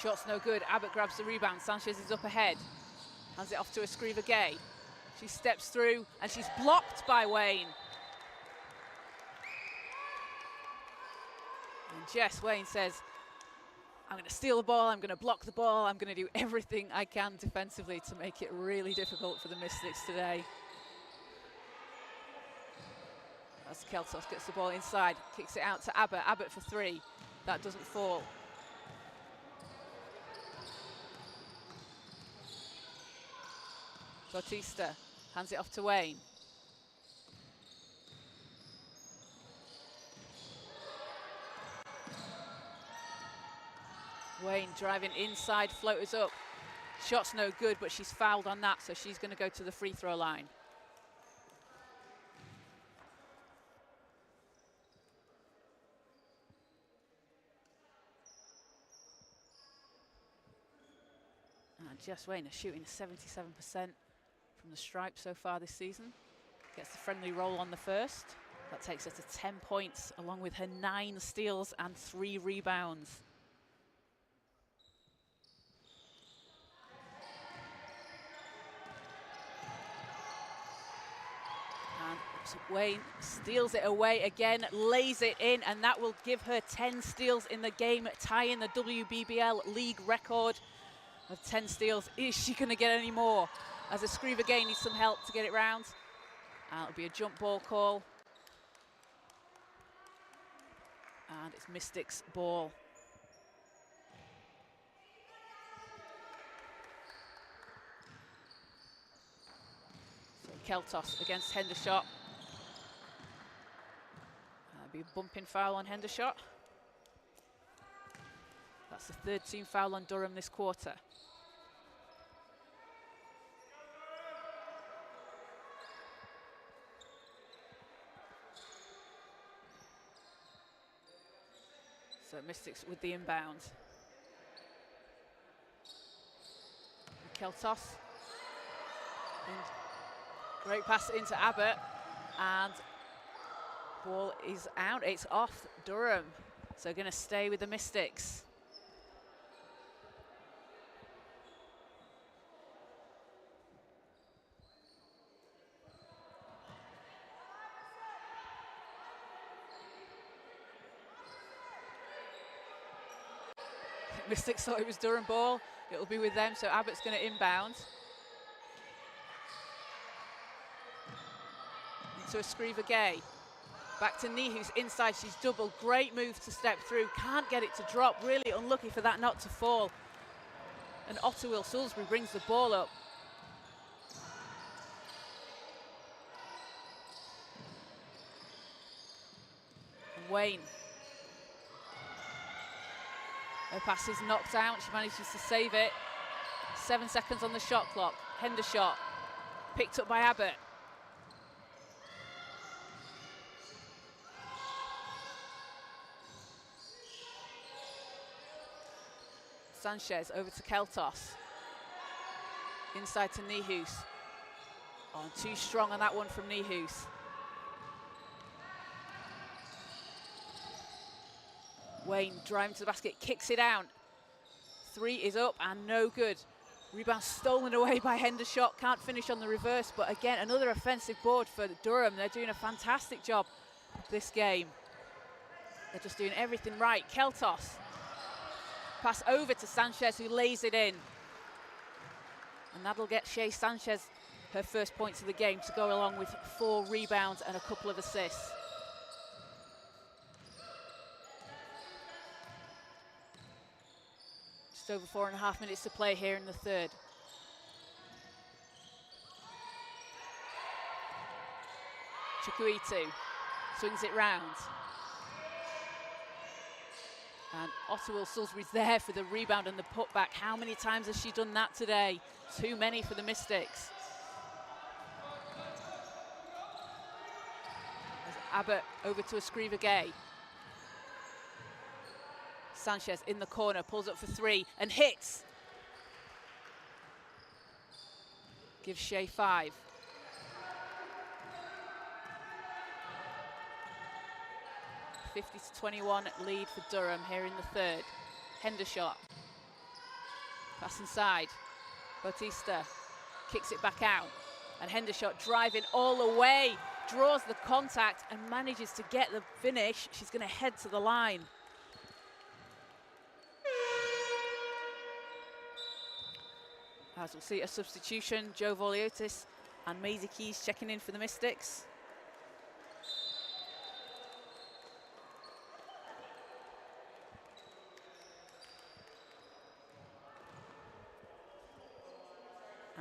Speaker 3: Shot's no good. Abbott grabs the rebound. Sanchez is up ahead. Hands it off to Escriva Gay. She steps through and she's blocked by Wayne. And Jess Wayne says, I'm going to steal the ball, I'm going to block the ball, I'm going to do everything I can defensively to make it really difficult for the Mystics today. As Keltos gets the ball inside, kicks it out to Abbott. Abbott for 3. That doesn't fall. Bautista hands it off to Wayne. Wayne driving inside, floaters up. Shot's no good, but she's fouled on that, so she's going to go to the free throw line. And Jess Wayne is shooting 77% from the stripe so far this season. Gets the friendly roll on the first. That takes her to 10 points, along with her 9 steals and 3 rebounds. And Wayne steals it away again, lays it in, and that will give her 10 steals in the game, tying the WBBL league record of 10 steals. Is she going to get any more? As Escriva Gay needs some help to get it round. And it'll be a jump ball call. And it's Mystics' ball. So Keltos against Hendershot. That'll be a bumping foul on Hendershot. That's the 3rd team foul on Durham this quarter. So Mystics with the inbound. Keltos. Great pass into Abbott, and ball is out. It's off Durham, so going to stay with the Mystics. Mystics thought it was Durham ball. It'll be with them, so Abbott's going to inbound. Into a Screever Gay. Back to Nee, who's inside. She's double. Great move to step through. Can't get it to drop. Really unlucky for that not to fall. And Ottawil Salisbury brings the ball up. And Wayne. Her pass is knocked out. She manages to save it. 7 seconds on the shot clock. Hendershot. Picked up by Abbott. Sanchez over to Keltos. Inside to Nihus. Oh, too strong on that one from Nihus. Wayne driving to the basket, kicks it out. 3 is up and no good. Rebound stolen away by Hendershot. Can't finish on the reverse, but again, another offensive board for Durham. They're doing a fantastic job this game. They're just doing everything right. Keltos. Pass over to Sanchez, who lays it in. And that'll get Shea Sanchez her first points of the game to go along with 4 rebounds and a couple of assists. Just over 4.5 minutes to play here in the third. Chukwuitu swings it round. And Ottawil Salisbury's there for the rebound and the putback. How many times has she done that today? Too many for the Mystics. There's Abbott over to a Screever Gay. Sanchez in the corner, pulls up for 3 and hits. Gives Shea 5. (50-21) lead for Durham here in the third. Hendershot. Pass inside. Bautista kicks it back out. And Hendershot driving all the way. Draws the contact and manages to get the finish. She's going to head to the line. As we'll see a substitution, Jo Voliotis and Maisie Keys checking in for the Mystics.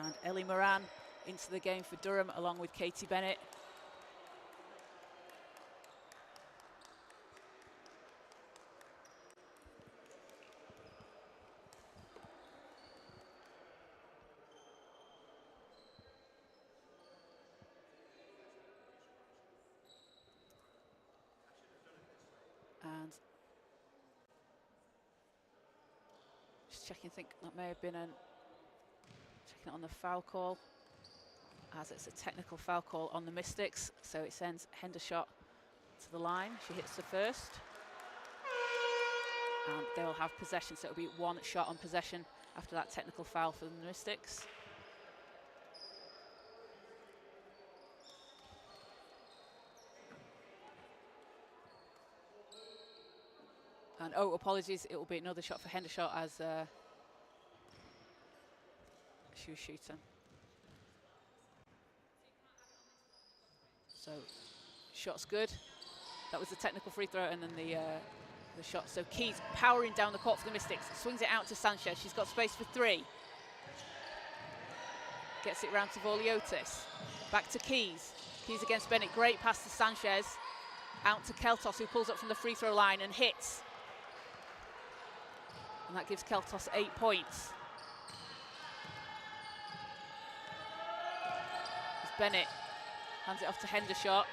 Speaker 3: And Ellie Moran into the game for Durham along with Katie Bennett. And just checking, think that may have been checking it on the foul call, as it's a technical foul call on the Mystics, so it sends Hendershot to the line. She hits the first. And they'll have possession, so it'll be 1 shot on possession after that technical foul for the Mystics. And oh, apologies, it will be another shot for Hendershot as she was shooting. So, shot's good. That was the technical free throw, and then the shot. So Keys powering down the court for the Mystics. Swings it out to Sanchez. She's got space for 3. Gets it round to Voliotis. Back to Keys. Keys against Bennett. Great pass to Sanchez. Out to Keltos, who pulls up from the free throw line and hits. And that gives Keltos 8 points. As Bennett hands it off to Hendershot.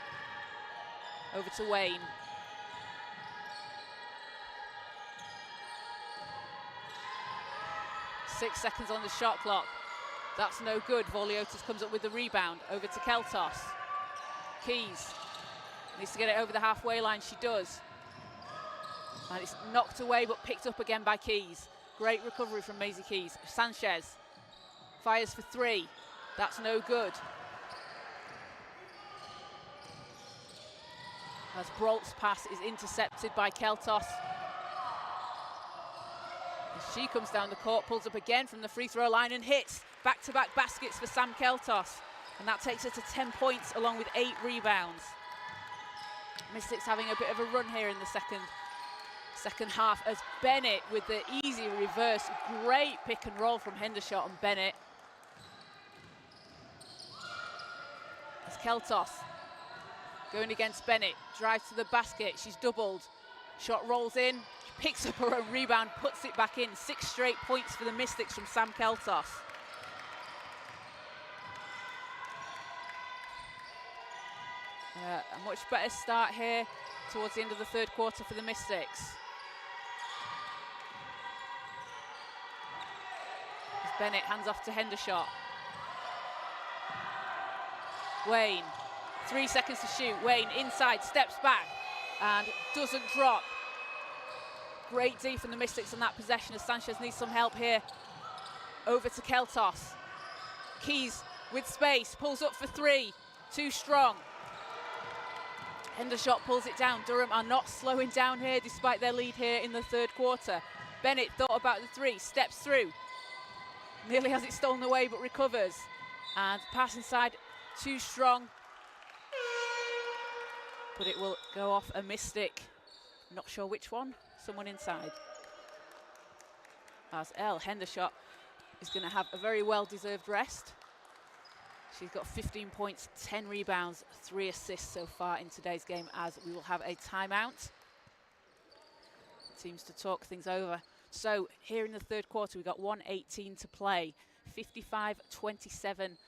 Speaker 3: Over to Wayne. Six seconds on the shot clock. That's no good. Voliotis comes up with the rebound. Over to Keltos. Keys needs to get it over the halfway line. She does. And it's knocked away but picked up again by Keys. Great recovery from Maisie Keys. Sanchez fires for three. That's no good. As Brolt's pass is intercepted by Keltos. She comes down the court, pulls up again from the free throw line and hits. Back-to-back baskets for Sam Keltos. And that takes her to 10 points along with 8 rebounds. Mystics having a bit of a run here in the second half as Bennett with the easy reverse. Great pick and roll from Hendershot and Bennett. As Keltos going against Bennett, drives to the basket, she's doubled. Shot rolls in, she picks up her own rebound, puts it back in. 6 straight points for the Mystics from Sam Keltos. A much better start here towards the end of the third quarter for the Mystics. As Bennett hands off to Hendershot. Wayne, 3 seconds to shoot. Wayne inside, steps back and doesn't drop. Great D from the Mystics on that possession as Sanchez needs some help here. Over to Keltos. Keys with space, pulls up for three. Too strong. Hendershot pulls it down. Durham are not slowing down here despite their lead here in the third quarter. Bennett thought about the three, steps through. Nearly has it stolen away but recovers. And pass inside, too strong. But it will go off a Mystic. Not sure which one, someone inside. As Hendershot is going to have a very well-deserved rest. She's got 15 points, 10 rebounds, 3 assists so far in today's game as we will have a timeout. Teams to talk things over. So here in the third quarter, we've got 1:18 to play. 55-27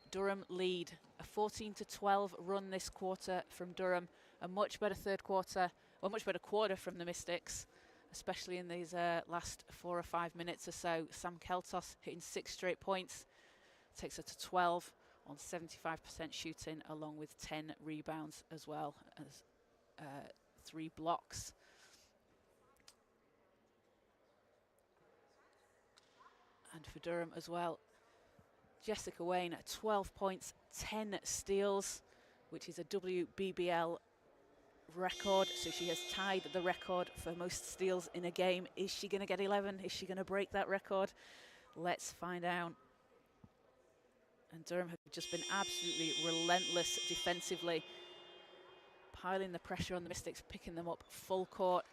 Speaker 3: Durham lead. A 14-12 run this quarter from Durham. A much better third quarter, or much better quarter from the Mystics, especially in these last 4 or 5 minutes or so. Sam Keltos hitting 6 straight points. Takes her to 12 on 75% shooting, along with 10 rebounds as well as 3 blocks. And for Durham as well, Jessica Wayne at 12 points, 10 steals, which is a WBBL record. So she has tied the record for most steals in a game. Is she going to get 11? Is she going to break that record? Let's find out. And Durham have just been absolutely relentless defensively, piling the pressure on the Mystics, picking them up full court,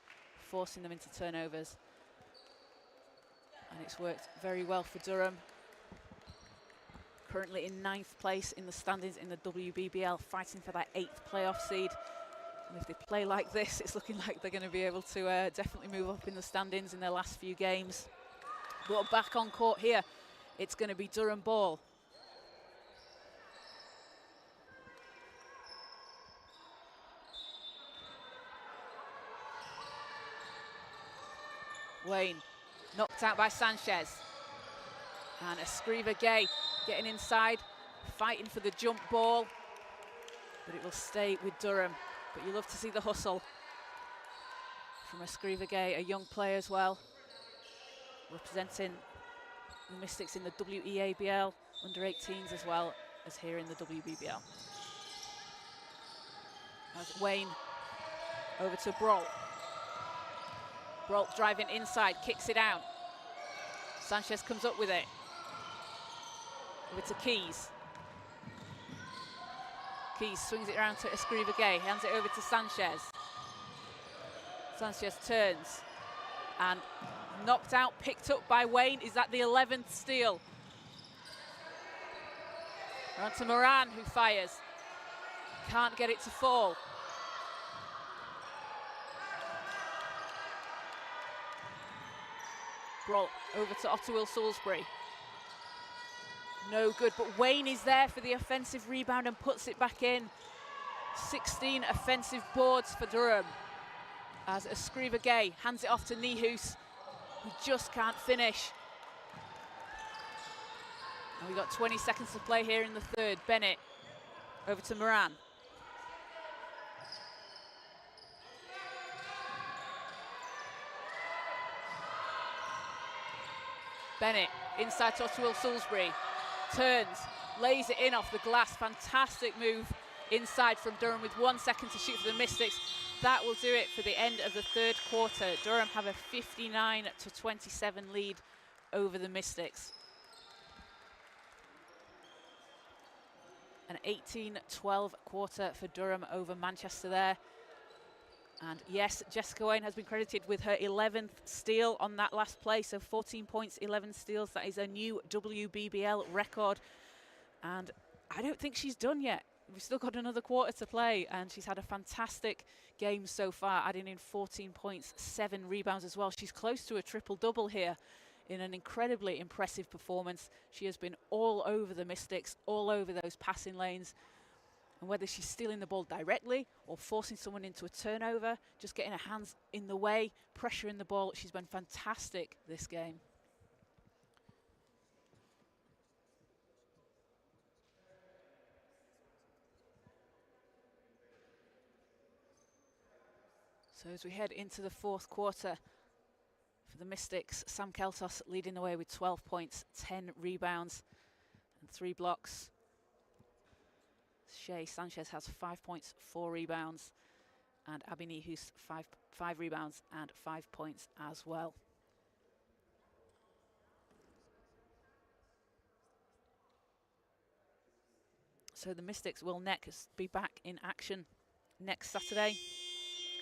Speaker 3: forcing them into turnovers. And it's worked very well for Durham. Currently in 9th place in the standings in the WBBL, fighting for that 8th playoff seed. And if they play like this, it's looking like they're going to be able to definitely move up in the standings in their last few games. But back on court here, it's going to be Durham ball. Wayne knocked out by Sanchez. And Escriva Gay getting inside, fighting for the jump ball. But it will stay with Durham. But you love to see the hustle from Escriva Gay, a young player as well, representing the Mystics in the WEABL, under 18s as well as here in the WBBL. As Wayne over to Brolt. Brolt driving inside, kicks it out. Sanchez comes up with it. Over to Keys. Keys swings it around to Escriva Gay, hands it over to Sanchez. Sanchez turns and knocked out, picked up by Wayne. Is that the 11th steal? On to Moran, who fires. Can't get it to fall. Brolt over to Ottawil Salisbury. No good, but Wayne is there for the offensive rebound and puts it back in. 16 offensive boards for Durham. As Escriva Gay hands it off to Nihus, who just can't finish. And we've got 20 seconds to play here in the third. Bennett over to Moran. Bennett inside to Will Salisbury. Turns, lays it in off the glass. Fantastic move inside from Durham with 1 second to shoot for the Mystics. That will do it for the end of the third quarter. Durham have a 59-27 lead over the Mystics. An 18-12 quarter for Durham over Manchester there. And yes, Jessica Wayne has been credited with her 11th steal on that last play. So 14 points, 11 steals. That is a new WBBL record. And I don't think she's done yet. We've still got another quarter to play. And she's had a fantastic game so far, adding in 14 points, 7 rebounds as well. She's close to a triple-double here in an incredibly impressive performance. She has been all over the Mystics, all over those passing lanes. And whether she's stealing the ball directly or forcing someone into a turnover, just getting her hands in the way, pressuring the ball, she's been fantastic this game. So as we head into the fourth quarter for the Mystics, Sam Keltos leading the way with 12 points, 10 rebounds and 3 blocks. Shay Sanchez has 5 points, 4 rebounds, and Abby Nihus 5 rebounds and 5 points as well. So the Mystics will next be back in action next Saturday,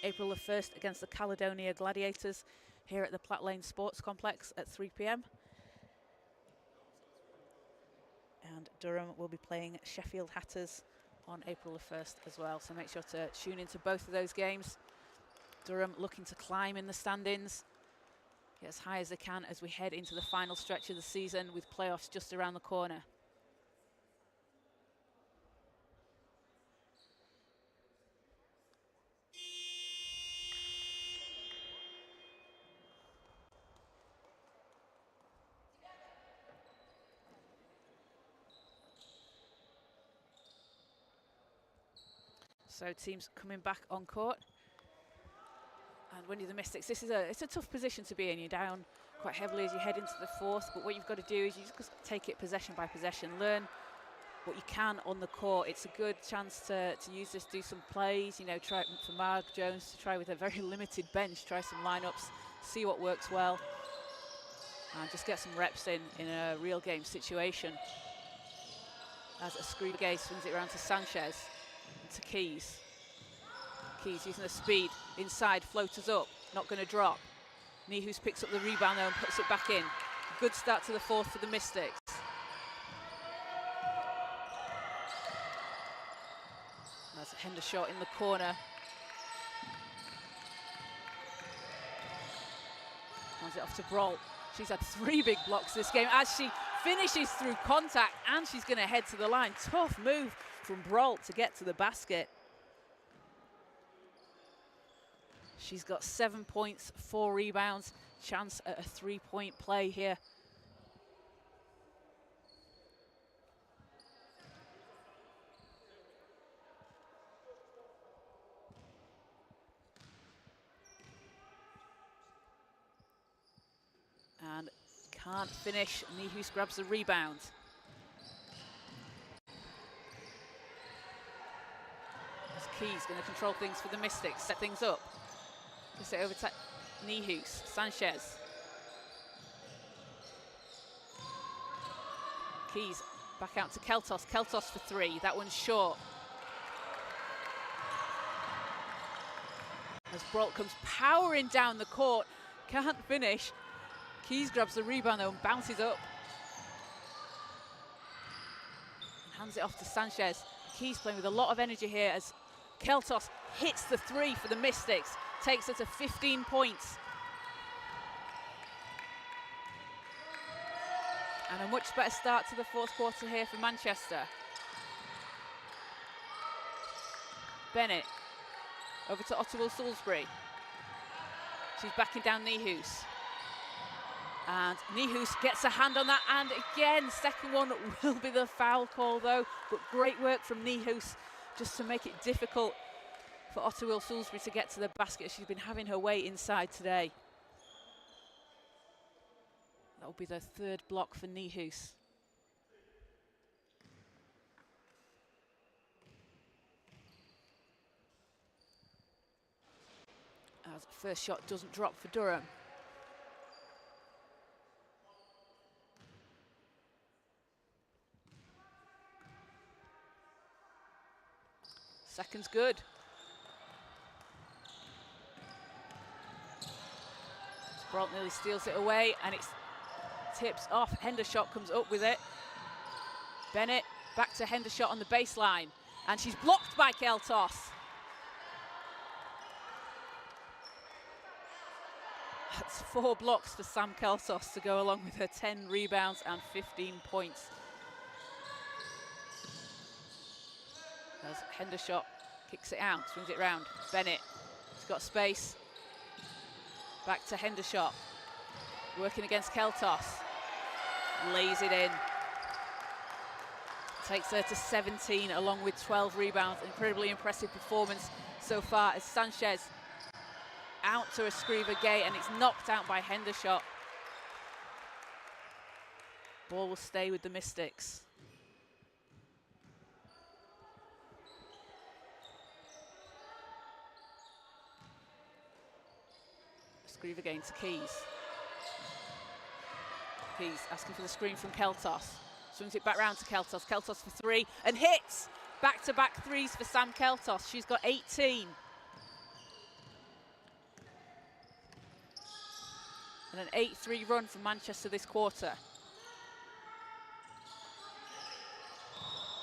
Speaker 3: April the 1st, against the Caledonia Gladiators here at the Platt Lane Sports Complex at 3 p.m. And Durham will be playing Sheffield Hatters on April the 1st as well. So make sure to tune into both of those games. Durham looking to climb in the standings, get as high as they can as we head into the final stretch of the season with playoffs just around the corner. So teams coming back on court. And Wendy the Mystics, it's a tough position to be in. You're down quite heavily as you head into the fourth, but what you've got to do is you just take it possession by possession, learn what you can on the court. It's a good chance to use this, do some plays, you know, try for Marg Jones to try with a very limited bench, try some lineups, see what works well, and just get some reps in a real game situation. As Escribagay swings it around to Sanchez, to Keys. Keys using the speed inside, floaters up, not going to drop. Nihus picks up the rebound though and puts it back in. Good start to the fourth for the Mystics. That's a Hendershot in the corner. Hands it off to Brault. She's had 3 big blocks this game as she finishes through contact, and she's going to head to the line. Tough move from Brault to get to the basket. She's got 7 points, 4 rebounds, chance at a 3-point play here. And can't finish. Nihus grabs the rebound. Keys going to control things for the Mystics, set things up. Just it over to Nihus, Sanchez. Keys back out to Keltos. Keltos for 3. That one's short. As Brault comes powering down the court, can't finish. Keys grabs the rebound though and bounces up. And hands it off to Sanchez. Keys playing with a lot of energy here as Keltos hits the 3 for the Mystics, takes her to 15 points. And a much better start to the fourth quarter here for Manchester. Bennett over to Ottawil Salisbury. She's backing down Nihus. And Nihus gets a hand on that, and again, second one will be the foul call though, but great work from Nihus just to make it difficult for Ottawa Salisbury to get to the basket. She's been having her way inside today. That will be the third block for Nihus. As first shot doesn't drop for Durham. Second's good. Brault nearly steals it away, and it's tips off. Hendershot comes up with it. Bennett back to Hendershot on the baseline, and she's blocked by Keltos. That's 4 blocks for Sam Keltos to go along with her 10 rebounds and 15 points. As Hendershot kicks it out, swings it round. Bennett, she's got space. Back to Hendershot, working against Keltos. Lays it in. Takes her to 17 along with 12 rebounds. Incredibly impressive performance so far as Sanchez out to Escriva Gay, and it's knocked out by Hendershot. Ball will stay with the Mystics. Escriva again to Keys. Keys asking for the screen from Keltos. Swings it back round to Keltos. Keltos for 3 and hits! Back-to-back threes for Sam Keltos. She's got 18. And an 8-3 run from Manchester this quarter.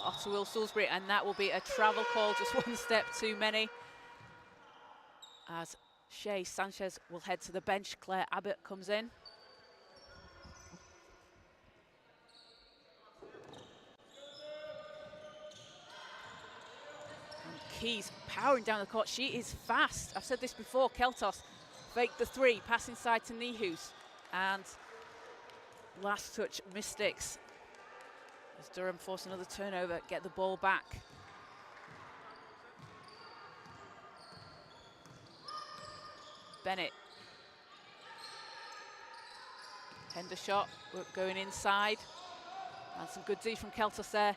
Speaker 3: Ottawa Salisbury, and that will be a travel call, just one step too many. As Shay Sanchez will head to the bench. Claire Abbott comes in. And Keys powering down the court. She is fast. I've said this before. Keltos faked the 3, pass inside to Nihus. And last touch, Mystics. As Durham force another turnover, get the ball back. Bennett. Hendershot going inside. And some good D from Keltos there.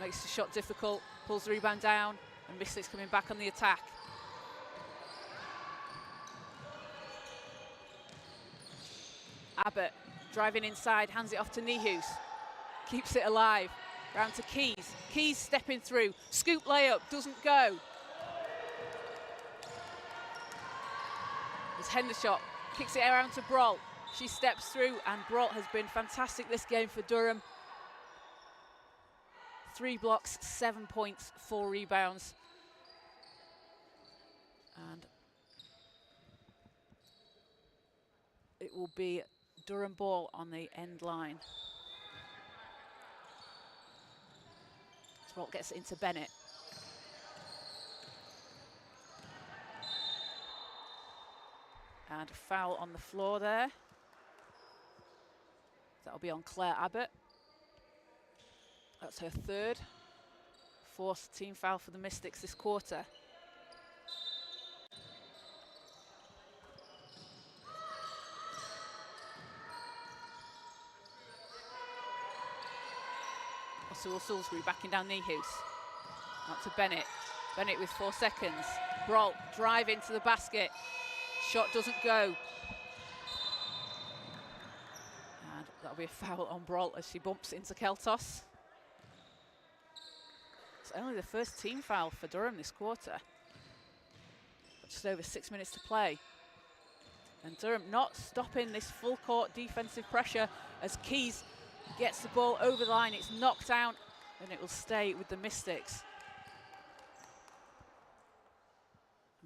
Speaker 3: Makes the shot difficult, pulls the rebound down, and Mystics coming back on the attack. Abbott driving inside, hands it off to Nihus. Keeps it alive. Round to Keys. Keys stepping through. Scoop layup, doesn't go. As Hendershot kicks it around to Brault. She steps through, and Brault has been fantastic this game for Durham. 3 blocks, 7 points, 4 rebounds. And it will be Durham ball on the end line. Brault gets it into Bennett. And a foul on the floor there. That'll be on Claire Abbott. That's her 3rd. 4th team foul for the Mystics this quarter. Ottawa Salisbury backing down Nihus. Out to Bennett. Bennett with 4 seconds. Brault drive into the basket. Shot doesn't go. And that'll be a foul on Brault as she bumps into Keltos. It's only the 1st team foul for Durham this quarter. Just over 6 minutes to play. And Durham not stopping this full court defensive pressure as Keys gets the ball over the line. It's knocked out, and it will stay with the Mystics.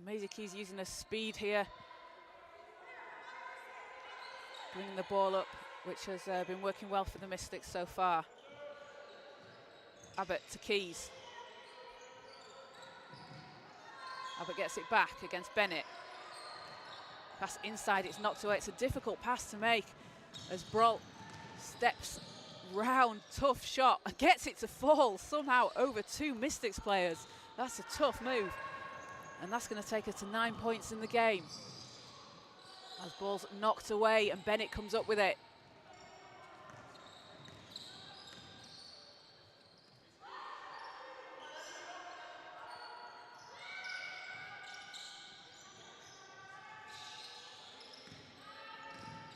Speaker 3: Maisie Keys using her speed here. Bringing the ball up, which has been working well for the Mystics so far. Abbott to Keys. Abbott gets it back against Bennett. Pass inside, it's knocked away. It's a difficult pass to make as Brolt steps round, tough shot, and gets it to fall somehow over 2 Mystics players. That's a tough move. And that's going to take her to 9 points in the game. As ball's knocked away and Bennett comes up with it.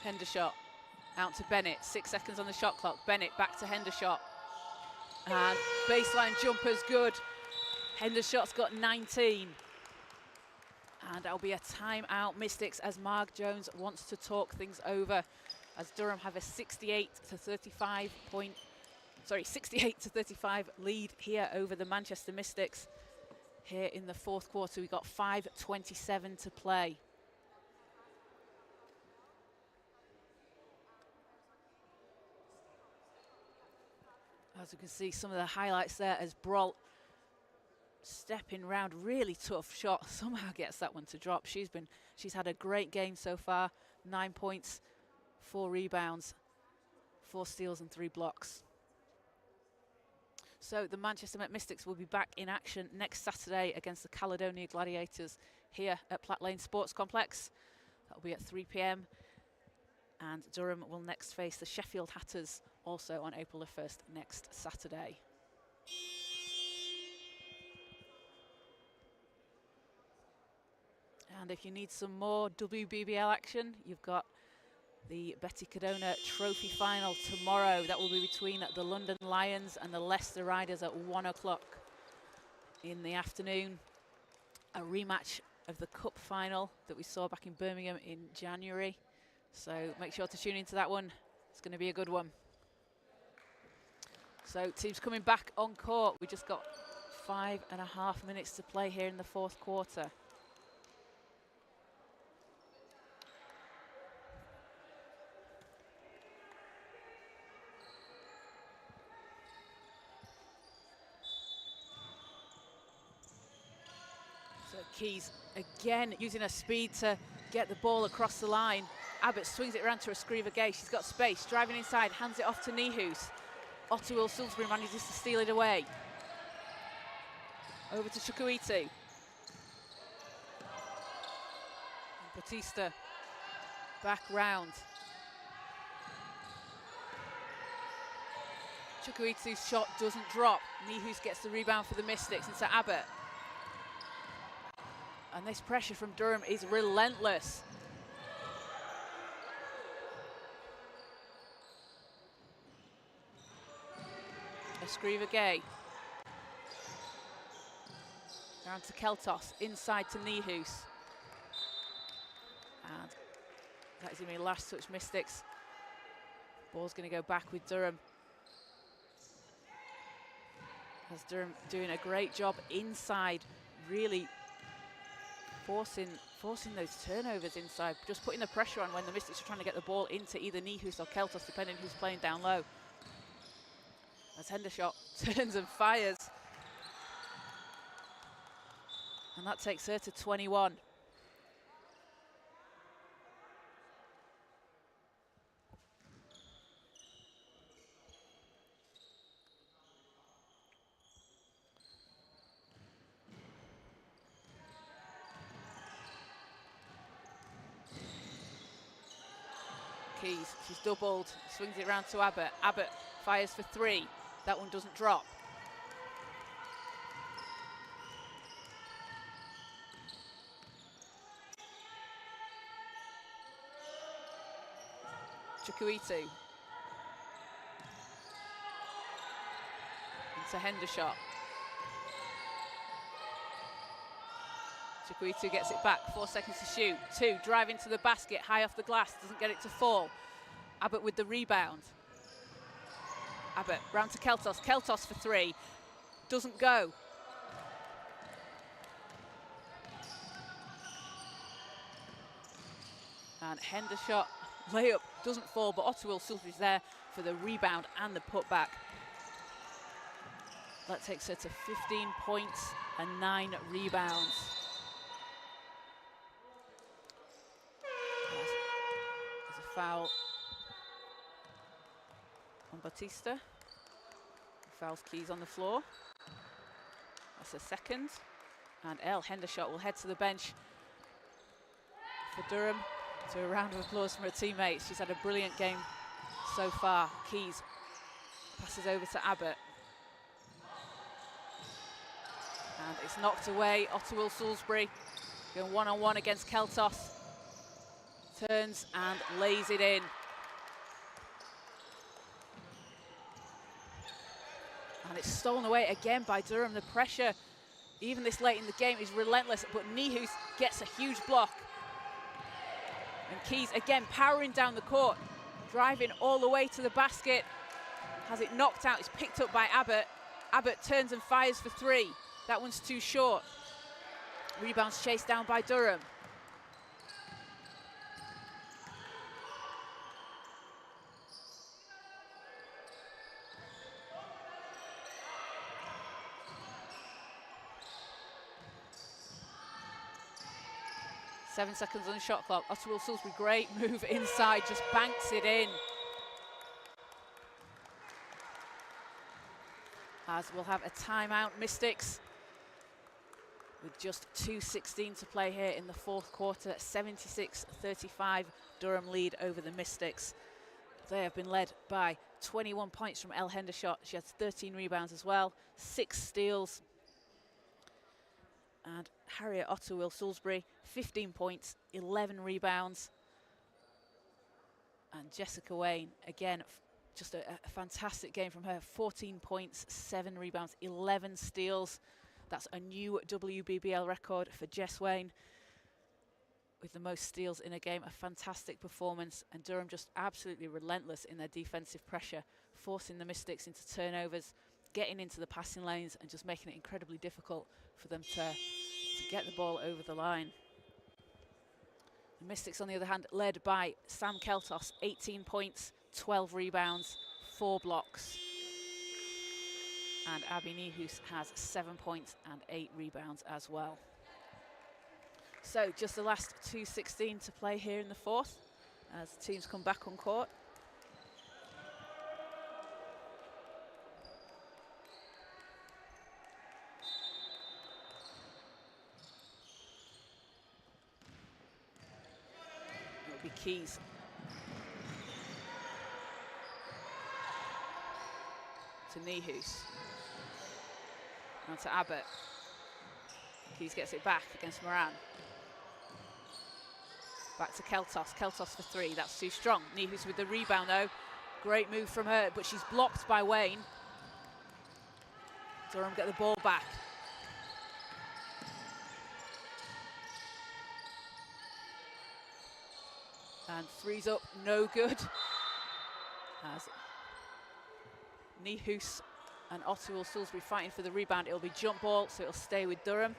Speaker 3: Hendershot out to Bennett, 6 seconds on the shot clock. Bennett back to Hendershot. And baseline jumper's good. Hendershot's got 19. And that'll be a timeout, Mystics, as Marg Jones wants to talk things over, as Durham have a 68 to 35 lead here over the Manchester Mystics. Here in the fourth quarter, we've got 5:27 to play. As we can see, some of the highlights there as Brolt stepping round, really tough shot, somehow gets that one to drop. She's had a great game so far. 9 points, 4 rebounds, 4 steals and 3 blocks. So the Manchester Met Mystics will be back in action next Saturday against the Caledonia Gladiators here at Platt Lane Sports Complex. That'll be at 3 p.m. And Durham will next face the Sheffield Hatters also on April the 1st next Saturday. And if you need some more WBBL action, you've got the Betty Cadona Trophy Final tomorrow. That will be between the London Lions and the Leicester Riders at 1 o'clock in the afternoon. A rematch of the Cup Final that we saw back in Birmingham in January. So make sure to tune into that one. It's going to be a good one. So teams coming back on court. We just got 5.5 minutes to play here in the fourth quarter. So Keys again using her speed to get the ball across the line. Abbott swings it around to Escriva Gay. She's got space, driving inside, hands it off to Nihus. Ottawil Salisbury manages to steal it away. Over to Chukwuitu. Batista back round. Chukwuitu's shot doesn't drop. Nihus gets the rebound for the Mystics into Abbott. And this pressure from Durham is relentless. Escriva Gay. Down to Keltos, inside to Nihus. And that is going to be last touch Mystics. Ball's going to go back with Durham. As Durham doing a great job inside, really forcing those turnovers inside, just putting the pressure on when the Mystics are trying to get the ball into either Nihus or Keltos, depending who's playing down low. As Hendershot turns and fires. And that takes her to 21. Keys, she's doubled, swings it round to Abbott. Abbott fires for 3. That one doesn't drop. Chukwuitu. Into Hendershot. Chukwuitu gets it back, 4 seconds to shoot. 2, drive into the basket, high off the glass, doesn't get it to fall. Abbott with the rebound. Abbott round to Keltos. Keltos for 3. Doesn't go. And Hendershot layup doesn't fall, but Ottawil Salisbury's there for the rebound and the putback. That takes her to 15 points and 9 rebounds. foul on Bautista. Fouls Keys on the floor. That's a second. And Elle Hendershot will head to the bench for Durham. To a round of applause from her teammates. She's had a brilliant game so far. Keys passes over to Abbott. And it's knocked away. Ottawil Salisbury going one-on-one against Keltos. Turns and lays it in. And it's stolen away again by Durham. The pressure, even this late in the game, is relentless. But Nihus gets a huge block. And Keys again powering down the court, driving all the way to the basket. Has it knocked out. It's picked up by Abbott. Abbott turns and fires for three. That one's too short. Rebounds chased down by Durham. Seven seconds on the shot clock. Ottawil Salisbury, great move inside, just banks it in. As we'll have a timeout, Mystics, with just 2:16 to play here in the fourth quarter. 76-35 Durham lead over the Mystics. They have been led by 21 points from Elle Hendershot. She has 13 rebounds as well, 6 steals. And Harriet Ottawil Salisbury, 15 points, 11 rebounds. And Jessica Wayne, again, just a fantastic game from her. 14 points, 7 rebounds, 11 steals. That's a new WBBL record for Jess Wayne, with the most steals in a game. A fantastic performance. And Durham just absolutely relentless in their defensive pressure, forcing the Mystics into turnovers, getting into the passing lanes and just making it incredibly difficult for them to get the ball over the line. The Mystics, on the other hand, led by Sam Keltos, 18 points, 12 rebounds, 4 blocks. And Abby Nihus has 7 points and 8 rebounds as well. So just the last 2:16 to play here in the fourth as teams come back on court. It'll be Keys. To Nihus. Now to Abbott. Keys gets it back against Moran. Back to Keltos. Keltos for three. That's too strong. Nihus with the rebound though. Great move from her, but she's blocked by Wayne. Durham get the ball back. And three's up, no good. As Nihus and Ottawil Salisbury fighting for the rebound. It'll be jump ball, so it'll stay with Durham.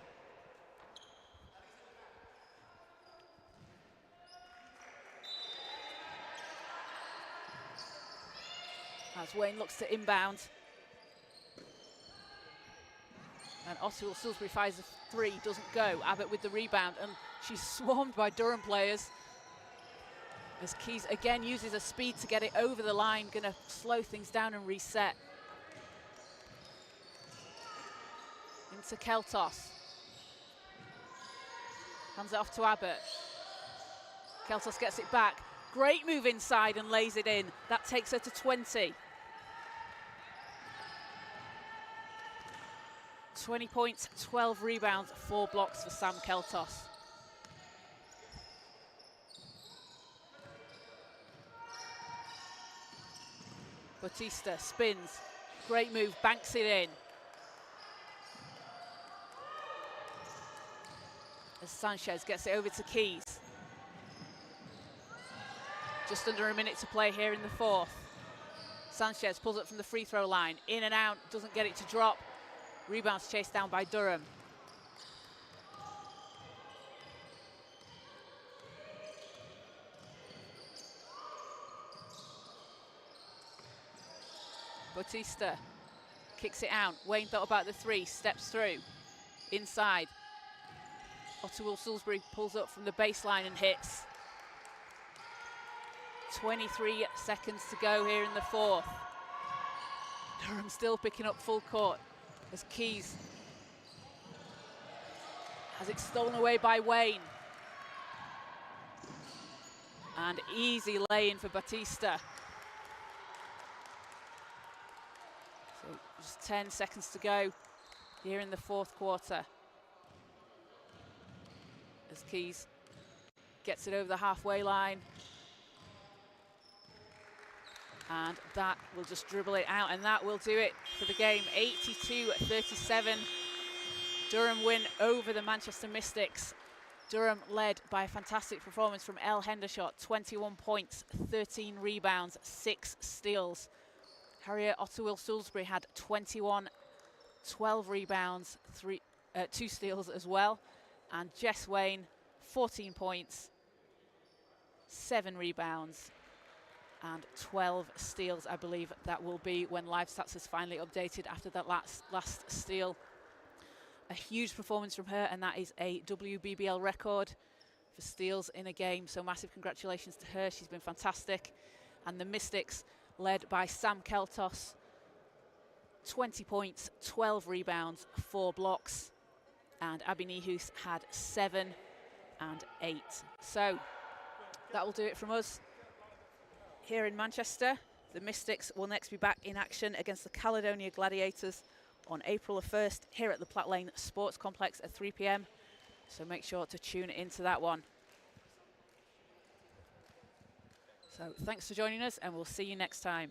Speaker 3: As Wayne looks to inbound. And Ottawil Salisbury fires a three, doesn't go. Abbott with the rebound, and she's swarmed by Durham players. As Keys again uses her speed to get it over the line, gonna slow things down and reset. Into Keltos. Hands it off to Abbott. Keltos gets it back. Great move inside and lays it in. That takes her to 20. 20 points, 12 rebounds, 4 blocks for Sam Keltos. Bautista spins, great move, banks it in. As Sanchez gets it over to Keys. Just under a minute to play here in the fourth. Sanchez pulls it from the free throw line, in and out, doesn't get it to drop. Rebounds chased down by Durham. Bautista kicks it out. Wayne thought about the three, steps through. Inside. Ottawil Salisbury pulls up from the baseline and hits. 23 seconds to go here in the fourth. Durham still picking up full court as Keys has it stolen away by Wayne. And easy lay-in for Batista. So just 10 seconds to go here in the fourth quarter. As Keys gets it over the halfway line. And that will just dribble it out, and that will do it for the game. 82-37. Durham win over the Manchester Mystics. Durham led by a fantastic performance from Elle Hendershot, 21 points, 13 rebounds, 6 steals. Harriet Otterwill-Salisbury had 21, 12 rebounds, 2 steals as well. And Jess Wayne, 14 points, 7 rebounds, and 12 steals. I believe that will be when Live Stats is finally updated after that last steal. A huge performance from her, and that is a WBBL record for steals in a game. So massive congratulations to her. She's been fantastic. And the Mystics, led by Sam Keltos, 20 points, 12 rebounds, 4 blocks. And Abby Nihus had 7 and 8. So that will do it from us here in Manchester. The Mystics will next be back in action against the Caledonia Gladiators on April the 1st here at the Platt Lane Sports Complex at 3 p.m. So make sure to tune into that one. So thanks for joining us, and we'll see you next time.